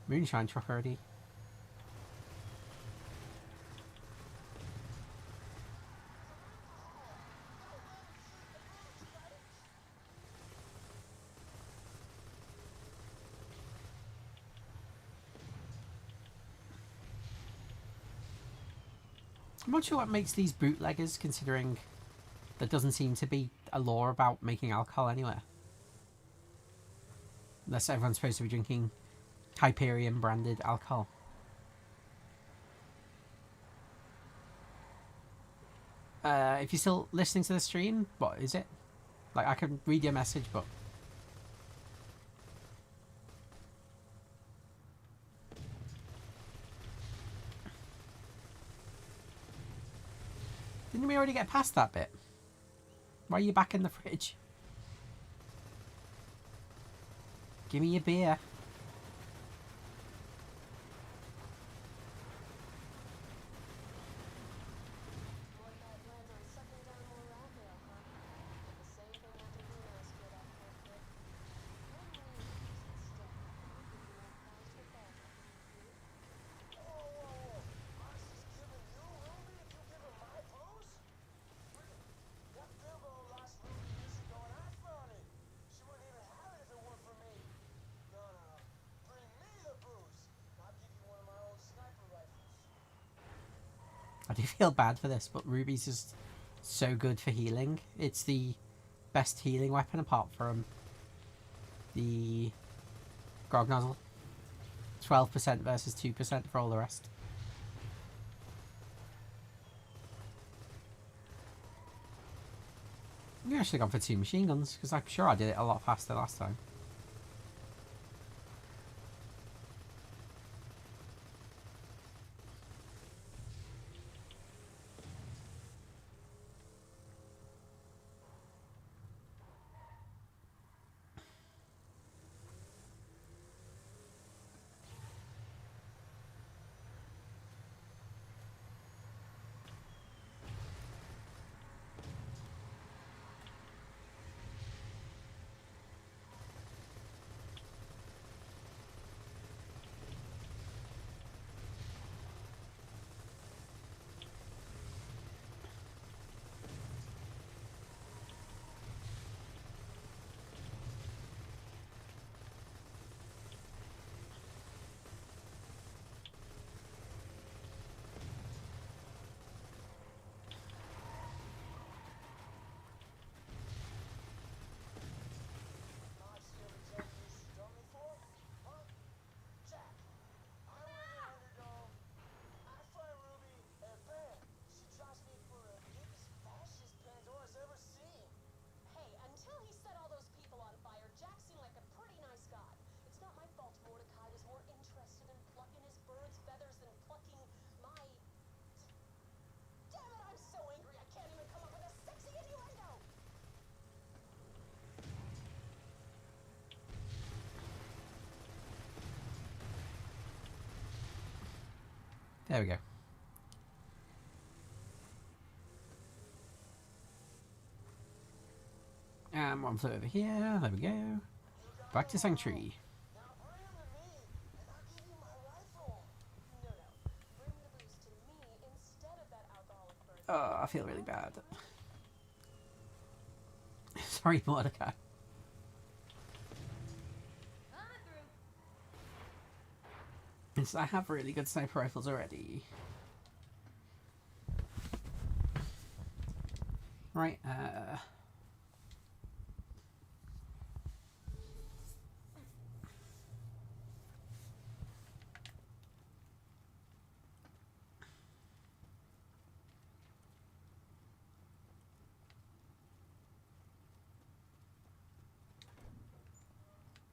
moonshine truck already. I'm not sure what makes these bootleggers, considering there doesn't seem to be a law about making alcohol anywhere. Unless everyone's supposed to be drinking Hyperion branded alcohol. If you're still listening to the stream, what is it? Like, I can read your message, but... Didn't we already get past that bit? Why are you back in the fridge? Give me your beer. Mordecai plans on sucking down more rat mail, huh? The same thing Aunt Luna screwed up for. When we use instead, maybe you won't pass with that. Whoa, whoa, whoa. Ox is giving you Ruby and you give her my booze? That Bilbo lost Ruby years ago and I found it. She wouldn't even have it if it weren't for me. No, no, no. Bring me the booze. I'll give you one of my old sniper rifles. I do feel bad for this, but Ruby's just so good for healing. It's the best healing weapon apart from the Grog Nozzle. 12% versus 2% for all the rest. We should have gone for 2 machine guns, because I'm sure I did it a lot faster last time. Moxie ever tell you what she done me for? Huh? Jack, I went in Underdome, I find Ruby, and bam, she drops me for the biggest fascist Pandora's ever seen. Hey, until he set all those people on fire, Jack seemed like a pretty nice guy. It's not my fault Mordecai was more interested in plucking his bird's feathers than plucking my... Damn it, I'm so angry I can't even come up with a sexy innuendo! There we go. And one foot over here. There we go. Back to Sanctuary. Now bring him to me, and I'll give you my rifle. Oh, I feel really bad. Sorry, Mordecai. Coming through. Yes, I have really good sniper rifles already. Right,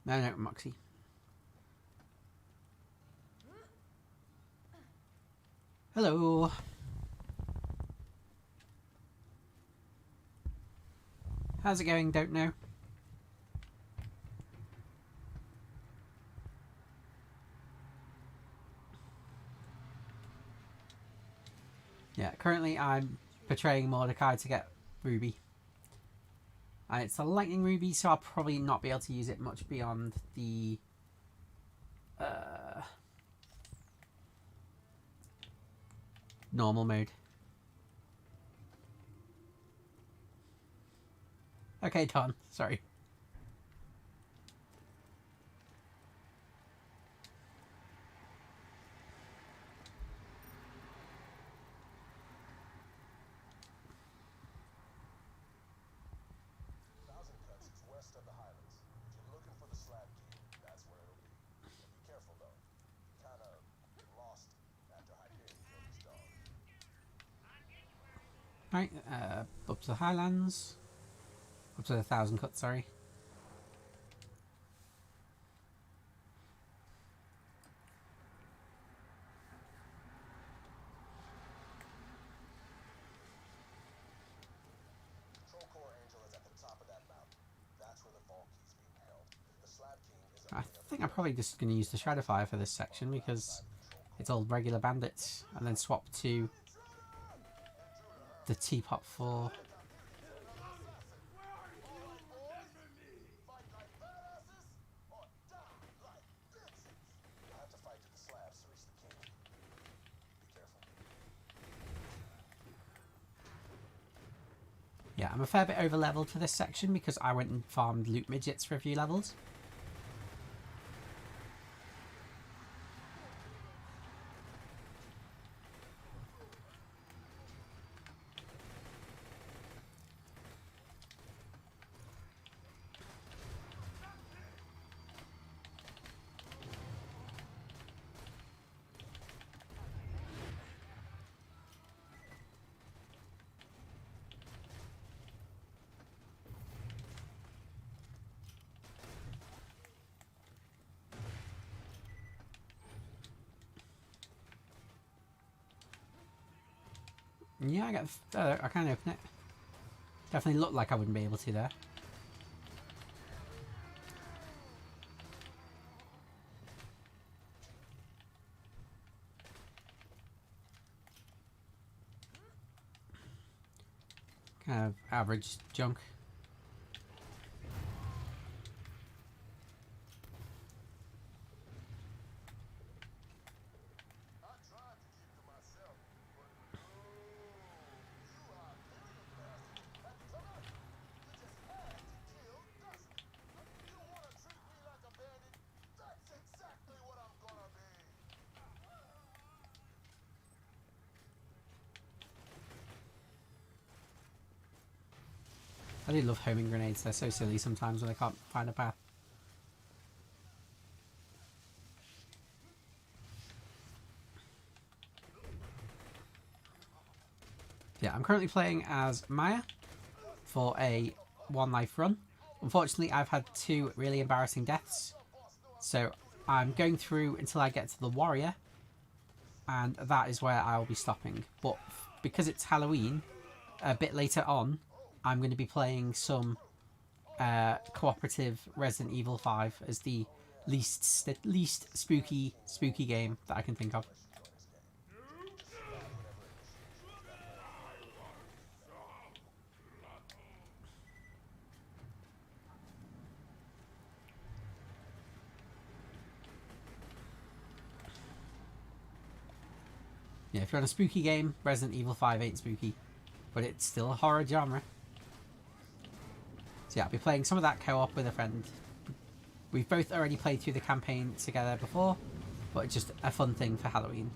no, Moxie. Hello. How's it going? Don't know. Yeah, currently I'm portraying Mordecai to get Ruby. And it's a lightning Ruby, so I'll probably not be able to use it much beyond the normal mode. Okay, Don. Sorry. Thousand Cuts is west of the Highlands. If you're looking for the Slab King, that's where it'll be. Be careful though. Kinda lost after Hyperion killed his dog. Right, up to the Highlands. Up to the 1,000 Cuts, sorry. Control Core Angel is at the top of that mountain. That's where the Vault Key's being held. The Slab King is I think I'm probably just going to use the Shadowfire for this section because it's all regular bandits, and then swap to the Teapot for... fight like badasses or die like bitches. You'll have to fight to the slabs to reach the king. Be careful. Yeah, I'm a fair bit over leveled for this section because I went and farmed loot midgets for a few levels. Yeah, I can't open it. Definitely looked like I wouldn't be able to there. Kind of average junk. I tried to keep to myself, but no. You Hyperion bastards had to come out. You just had to kill Dusty. You want to treat me like a bandit? That's exactly what I'm gonna be. I do love homing grenades. They're so silly sometimes when I can't find a path. Yeah, I'm currently playing as Maya for a 1 life run. Unfortunately, I've had 2 really embarrassing deaths. So I'm going through until I get to the warrior. And that is where I'll be stopping. But because it's Halloween, a bit later on, I'm going to be playing some cooperative Resident Evil 5 as the least spooky game that I can think of. Yeah, if you're on a spooky game, Resident Evil 5 ain't spooky, but it's still a horror genre. So yeah, I'll be playing some of that co-op with a friend. We've both already played through the campaign together before, but it's just a fun thing for Halloween.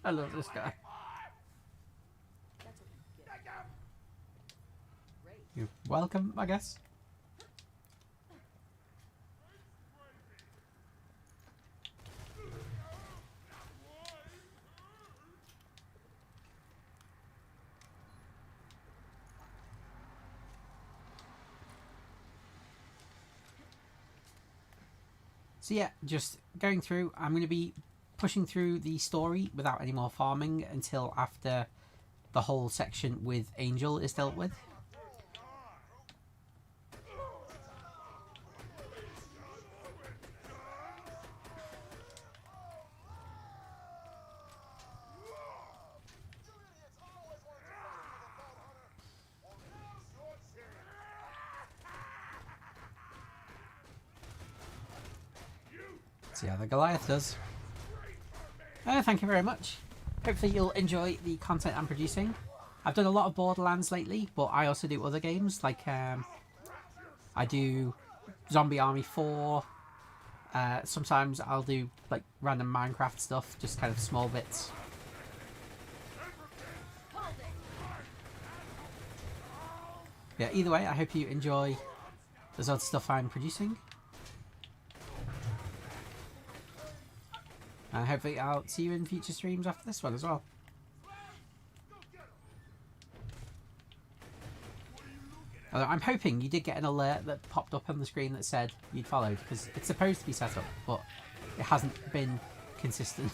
I love this guy. That's what you get. Great. You're welcome, I guess. So yeah, just going through, I'm going to be pushing through the story without any more farming until after the whole section with Angel is dealt with. See how the Goliath does. Thank you very much. Hopefully you'll enjoy the content I'm producing. I've done a lot of Borderlands lately, but I also do other games, like I do Zombie Army 4. Sometimes I'll do like random Minecraft stuff, just kind of small bits. Yeah, either way, I hope you enjoy the sort of stuff I'm producing. And hopefully I'll see you in future streams after this one as well. Although I'm hoping you did get an alert that popped up on the screen that said you'd followed, because it's supposed to be set up, but it hasn't been consistent.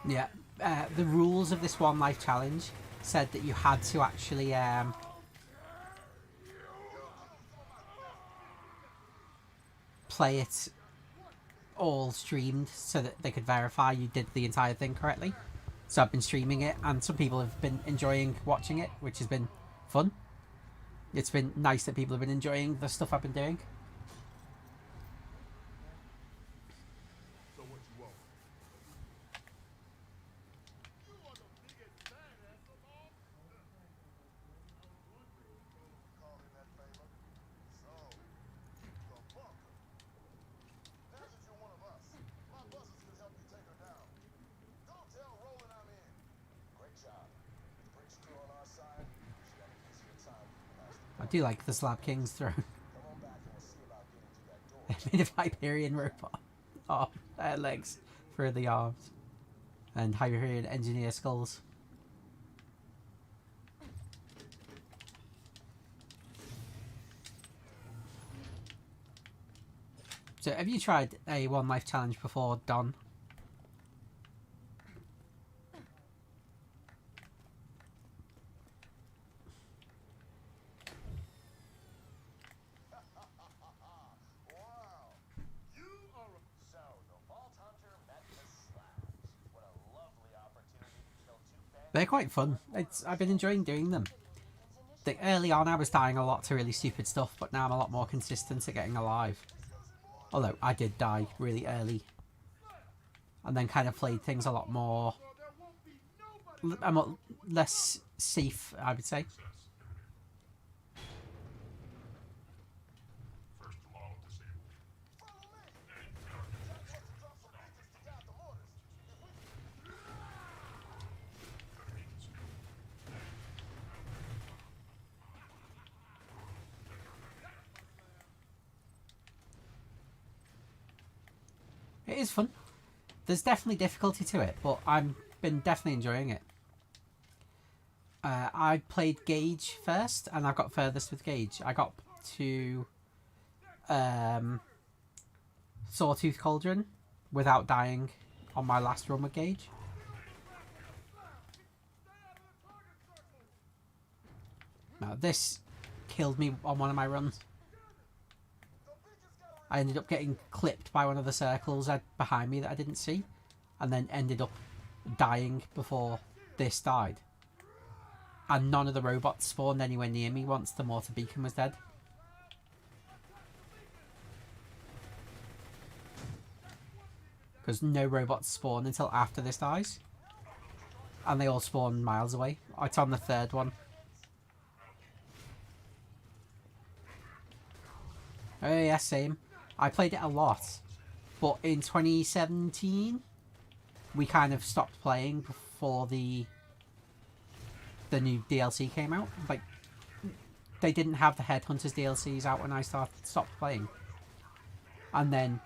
Yeah, the rules of this one life challenge said that you had to actually play it all streamed so that they could verify you did the entire thing correctly. So I've been streaming it, and some people have been enjoying watching it, which has been fun. It's been nice that people have been enjoying the stuff I've been doing. So what you want? Call in that favor. So, the bunker. Now that you're one of us, my buzzers can help you take her down. Go tell Roland I'm in. Great job. With Brick's crew on our side, you should have an easier time with the last. I do like the Slab King's throne. Come on back and we'll see about getting through that door. Made of Hyperion robot legs for the arms, and Hyperion engineer skulls. So, have you tried a One Life challenge before, Don? Wow. You are a... So, the Vault Hunter met the Slabs. What a lovely opportunity to kill two bandits. They're quite fun. I've been enjoying doing them. Early on, I was dying a lot to really stupid stuff, but now I'm a lot more consistent at getting alive. Although, I did die really early. And then kind of played things a lot more... less safe, I would say. It is fun. There's definitely difficulty to it, but I've been definitely enjoying it. I played Gage first, and I've got furthest with Gage. I got to Sawtooth Cauldron without dying on my last run with Gage. Now, this killed me on one of my runs. I ended up getting clipped by one of the circles behind me that I didn't see, and then ended up dying before this died. And none of the robots spawned anywhere near me once the mortar beacon was dead. Because no robots spawn until after this dies. And they all spawn miles away. It's on the third one. Oh yeah, same. I played it a lot. But in 2017, we kind of stopped playing before the new DLC came out. Like, they didn't have the Headhunters DLCs out when I stopped playing. And then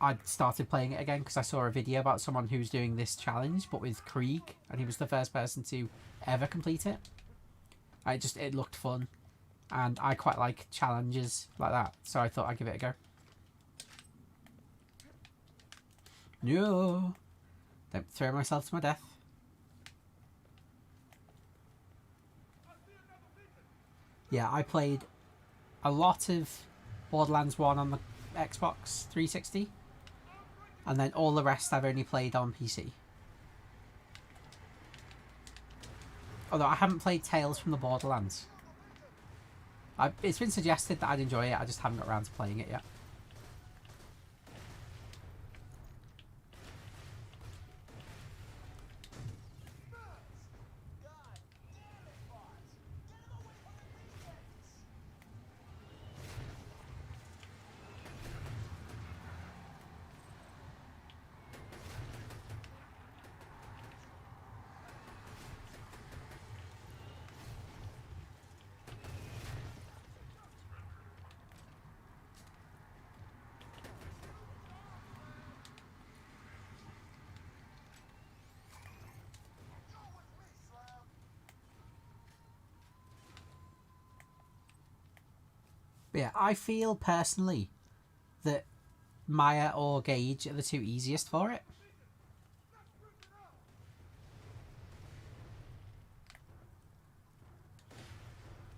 I started playing it again because I saw a video about someone who's doing this challenge, but with Krieg, and he was the first person to ever complete it. It looked fun, and I quite like challenges like that, so I thought I'd give it a go. No! Don't throw myself to my death. Yeah, I played a lot of Borderlands 1 on the Xbox 360. And then all the rest I've only played on PC. Although I haven't played Tales from the Borderlands. It's been suggested that I'd enjoy it, I just haven't got around to playing it yet. But yeah, I feel personally that Maya or Gage are the two easiest for it.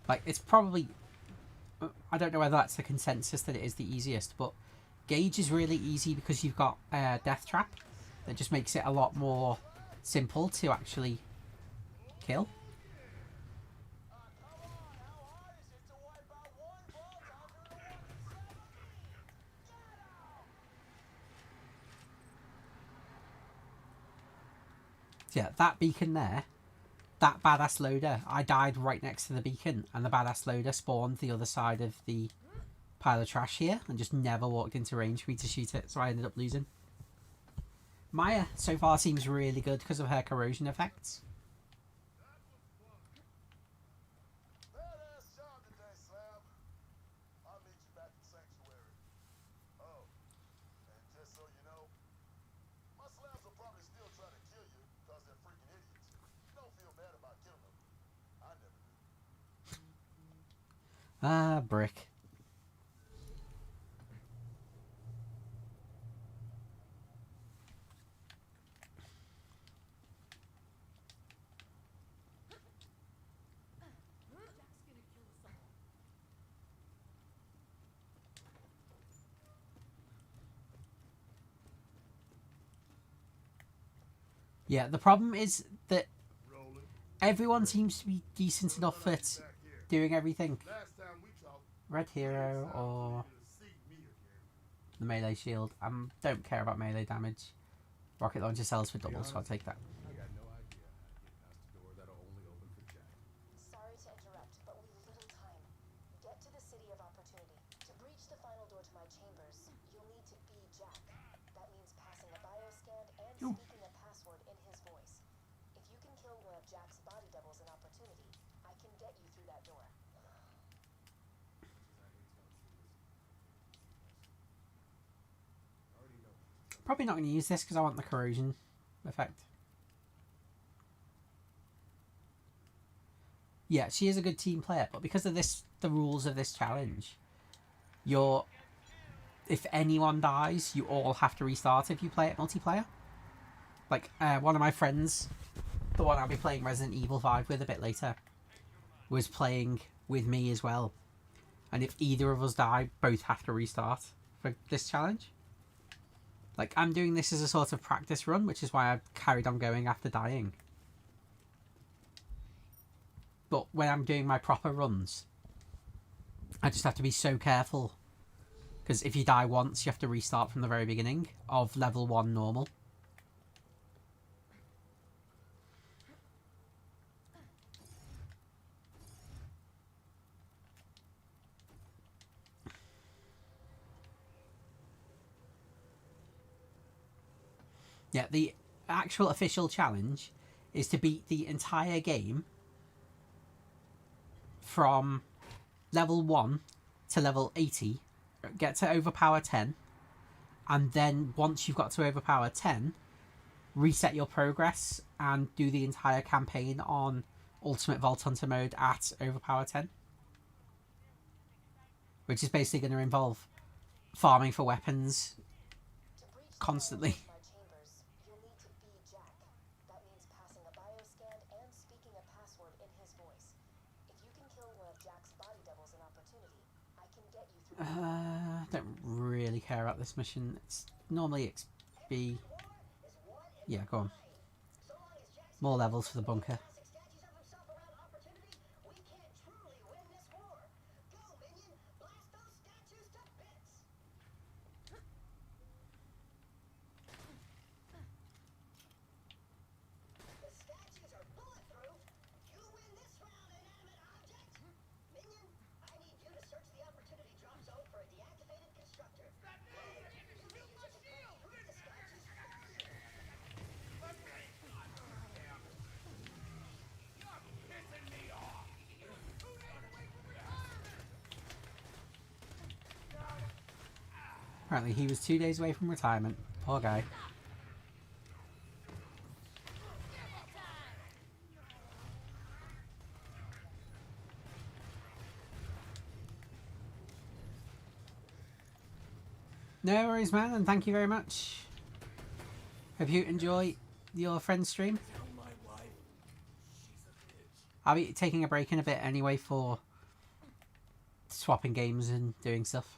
Like, it's probably... I don't know whether that's the consensus that it is the easiest, but Gage is really easy because you've got Death Trap. That just makes it a lot more simple to actually kill. Yeah, that beacon there, that badass loader, I died right next to the beacon, and the badass loader spawned the other side of the pile of trash here and just never walked into range for me to shoot it, so I ended up losing. Maya so far seems really good because of her corrosion effects. Badass job today, Slab. I'll meet you back in Sanctuary. Oh, and just so you know, my slabs will probably still try to kill you because they're freaking idiots. Don't feel bad about killing them. I never do. Ah, brick. Yeah, the problem is that everyone seems to be decent enough at doing everything. Red hero or the melee shield. I don't care about melee damage. Rocket launcher sells for double, so I'll take that. I got no idea how to get past the door that'll only open for Jack. Sorry to interrupt, but we've little time. Get to the City of Opportunity. To breach the final door to my chambers, you'll need to be Jack. That means passing a bioscan and Ooh. speaking a password in his voice. If you can kill one of Jack's body doubles in Opportunity, I can get you through that door. Probably not going to use this because I want the corrosion effect. Yeah, she is a good team player, but because of this, the rules of this challenge, if anyone dies, you all have to restart if you play it multiplayer. Like, one of my friends, the one I'll be playing Resident Evil 5 with a bit later, was playing with me as well. And if either of us die, both have to restart for this challenge. Like, I'm doing this as a sort of practice run, which is why I carried on going after dying. But when I'm doing my proper runs, I just have to be so careful. Because if you die once, you have to restart from the very beginning of level 1 normal. Yeah, the actual official challenge is to beat the entire game from level 1 to level 80, get to overpower 10, and then once you've got to overpower 10, reset your progress and do the entire campaign on Ultimate Vault Hunter mode at overpower 10. Which is basically going to involve farming for weapons To breach the constantly. final door to my chambers, you'll need to be Jack. That means passing a bioscan and speaking a password in his voice. If you can kill one of Jack's body doubles in Opportunity, I can get you through. Don't really care about this mission. It's normally XP. Yeah, go on. More levels for the bunker. Apparently he was 2 days away from retirement. Poor guy. No worries, man, and thank you very much. Hope you enjoy your friend's stream. Tell my wife she's a bitch. I'll be taking a break in a bit anyway for swapping games and doing stuff.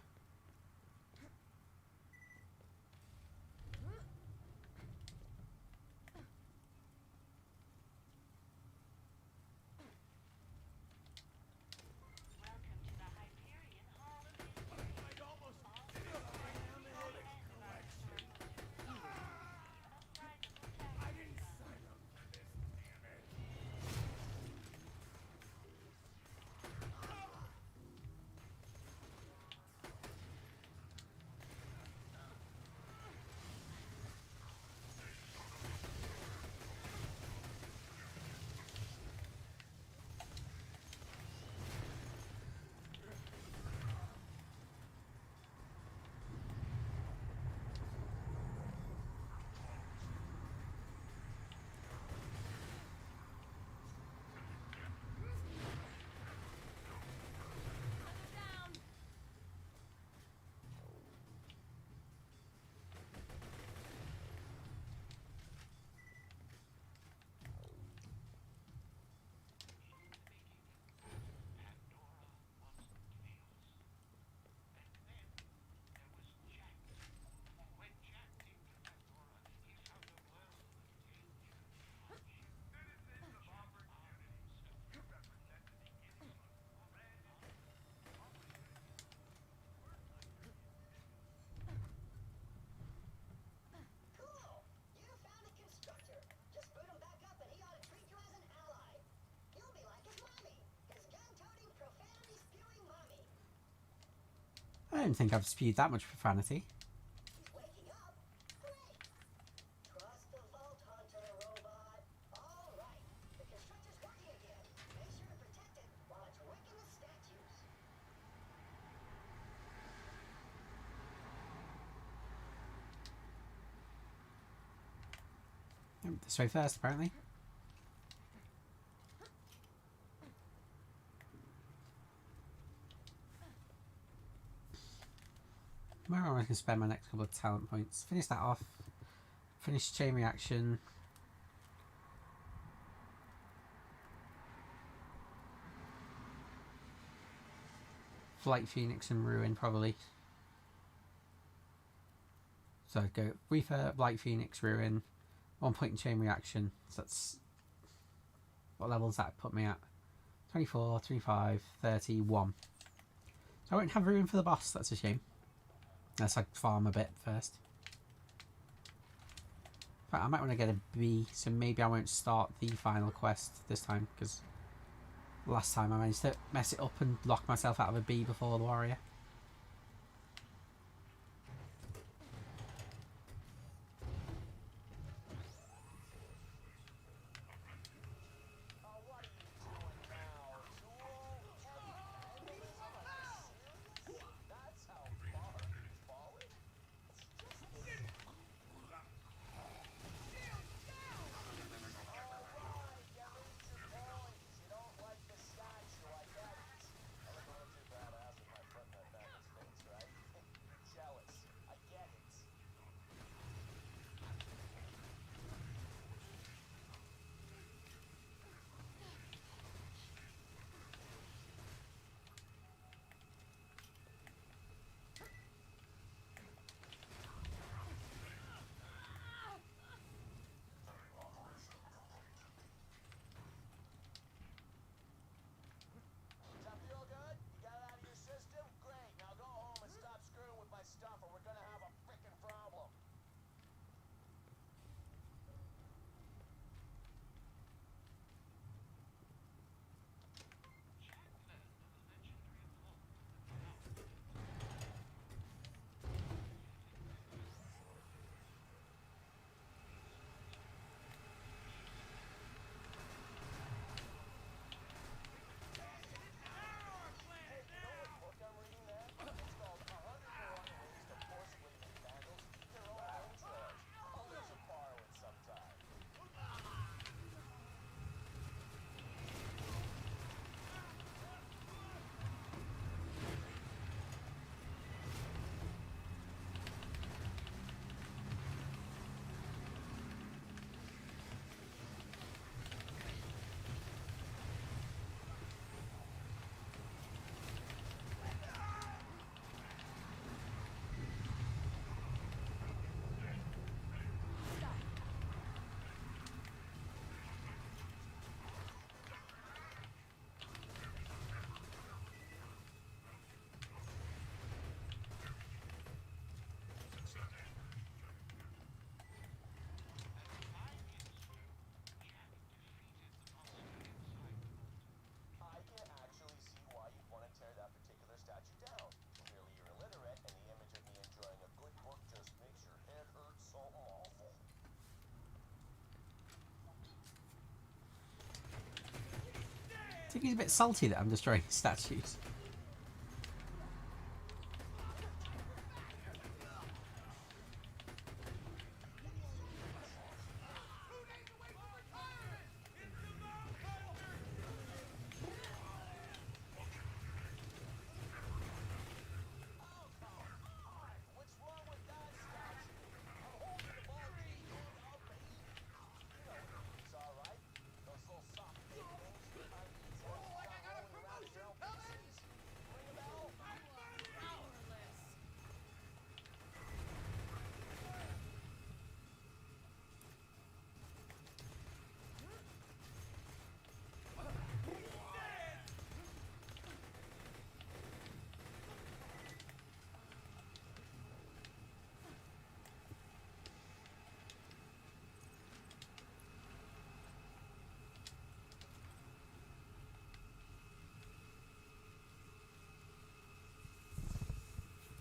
don't think I've spewed that much profanity. He's waking up. Great. Trust the Vault Hunter, robot. All right. The constructor's working again. Make sure to protect it while it's wrecking the statues. This way first, apparently. Where am I going to spend my next couple of talent points? Finish that off. Finish chain reaction. Flight Phoenix and Ruin, probably. So go Reaper, Blight Phoenix, Ruin, 1 point in chain reaction. So that's. What level does that put me at? 24, 25, 31. So I won't have Ruin for the boss, that's a shame. Unless I farm a bit first. But I might want to get a B, so maybe I won't start the final quest this time, because last time I managed to mess it up and lock myself out of a B before the warrior. What are you doing now, tool? Vandalism? Are you serious? That's how far you've fallen? Alright, you made your points. You don't like the statue, I get it. I look a little too badass with my foot in that bandit's face, right? You're jealous. I get it. Does that feel good? You got it out of your system? Great. Now go home and stop screwing with my stuff or we're gonna have a frickin' problem. Hey, you know what book I'm reading there? It's called 101 Ways to Forcibly Make Vandals Eat Their Own Rain Trailers. I'll lose a borrow it sometime. I can actually see why you'd want to tear that particular statue down. Clearly you're illiterate, and the image of me enjoying a good book just makes your head hurt so awful. I think he's a bit salty that I'm destroying statues. What's wrong with that statue? I'm holding the ball key and a baby. You know what babies are, right? Those little soft big things you find in the like I got a promotion coming!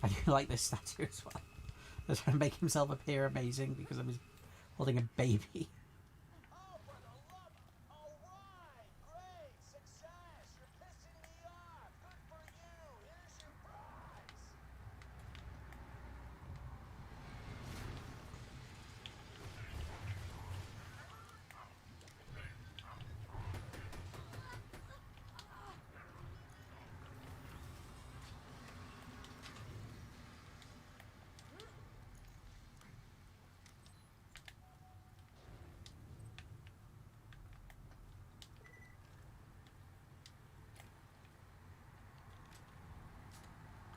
I do like this statue as well. They're trying to make himself appear amazing because I'm holding a baby. Oh, for the love of... Alright, great, success. You're pissing me off. Good for you. Here's your prize.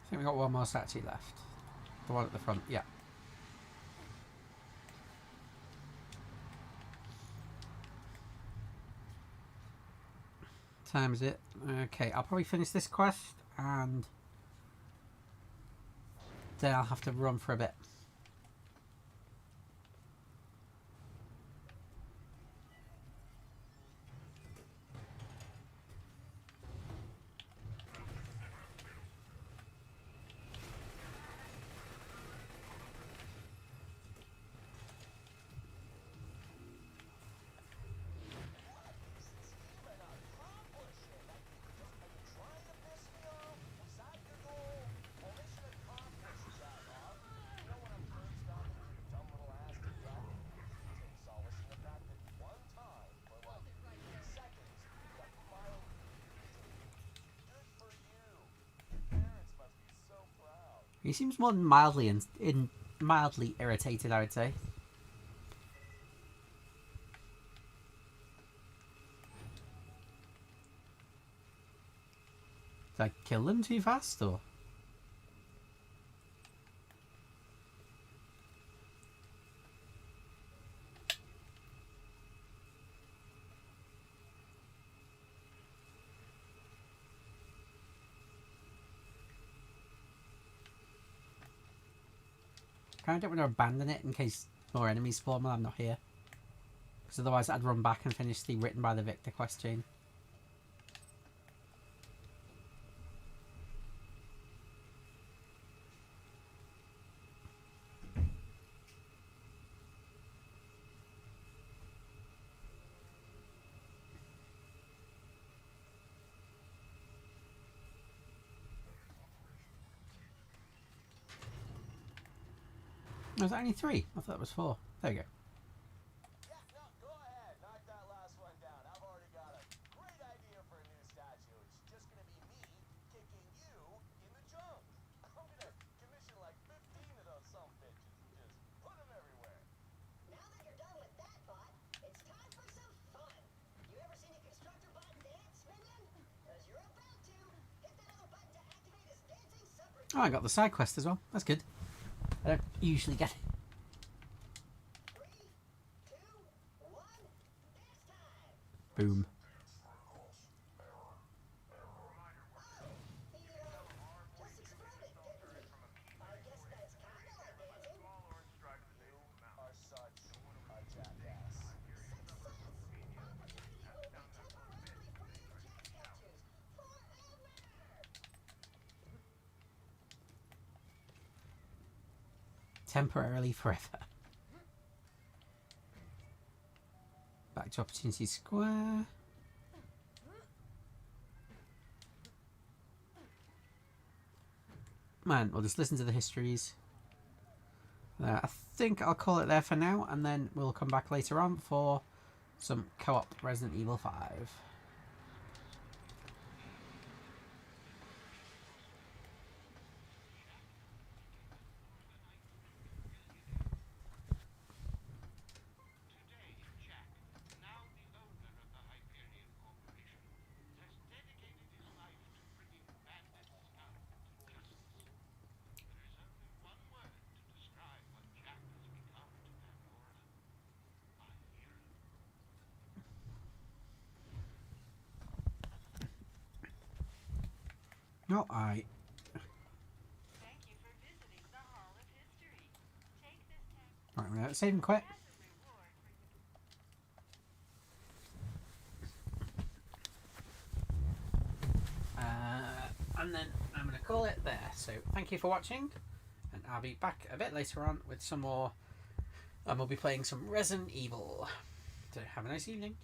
I think we got one more statue left. The one at the front, yeah. Time is it? Okay, I'll probably finish this quest and then I'll have to run for a bit. Even accomplishing. Are you trying to piss me off? Was that your goal? Well, mission accomplished, Jagoff. You know when I'm curb stomping your dumb little ass to death? You take solace in the fact that one time, for like Hold it right there. seconds, you got mildly irritated. Good for you. Your parents must be so proud. He seems more than mildly irritated, I would say. Did I kill them too fast, or? I don't want to abandon it in case more enemies spawn while I'm not here. Because otherwise I'd run back and finish the Written by the Victor quest chain. Was that only 3? I thought it was 4. There we go. Yeah, no, go ahead. Knock that last one down. I've already got a great idea for a new statue. It's just gonna be me kicking you in the junk. I'm gonna commission like 15 of those some bitches and just put them everywhere. Now that you're done with that bot, it's time for some fun. You ever seen a constructor bot dance, Minion? Because you're about to. Hit that other button to activate his dancing subroutine. Oh, I got the side quest as well. That's good. I don't usually get it. 3, 2, 1, dance time. Boom. Just exploded, didn't he? I guess that's kinda like dancing. You are such a jackass. Success! Opportunity will be temporarily free of jack statues. Forever! Temporarily forever. Back to Opportunity Square. Man, we'll just listen to the histories. I think I'll call it there for now, and then we'll come back later on for some co-op Resident Evil 5. Today, Jack, now the owner of the Hyperion Corporation, has dedicated his life to bringing bandits down to justice. There is only one word to describe what Jack has become to Pandora. A hero. No, I. Thank you for visiting the Hall of History. Take this tag Right, we're gonna save and quit. as a reward for your and then I'm going to call it there. So thank you for watching, and I'll be back a bit later on with some more, and we'll be playing some Resident Evil. So have a nice evening.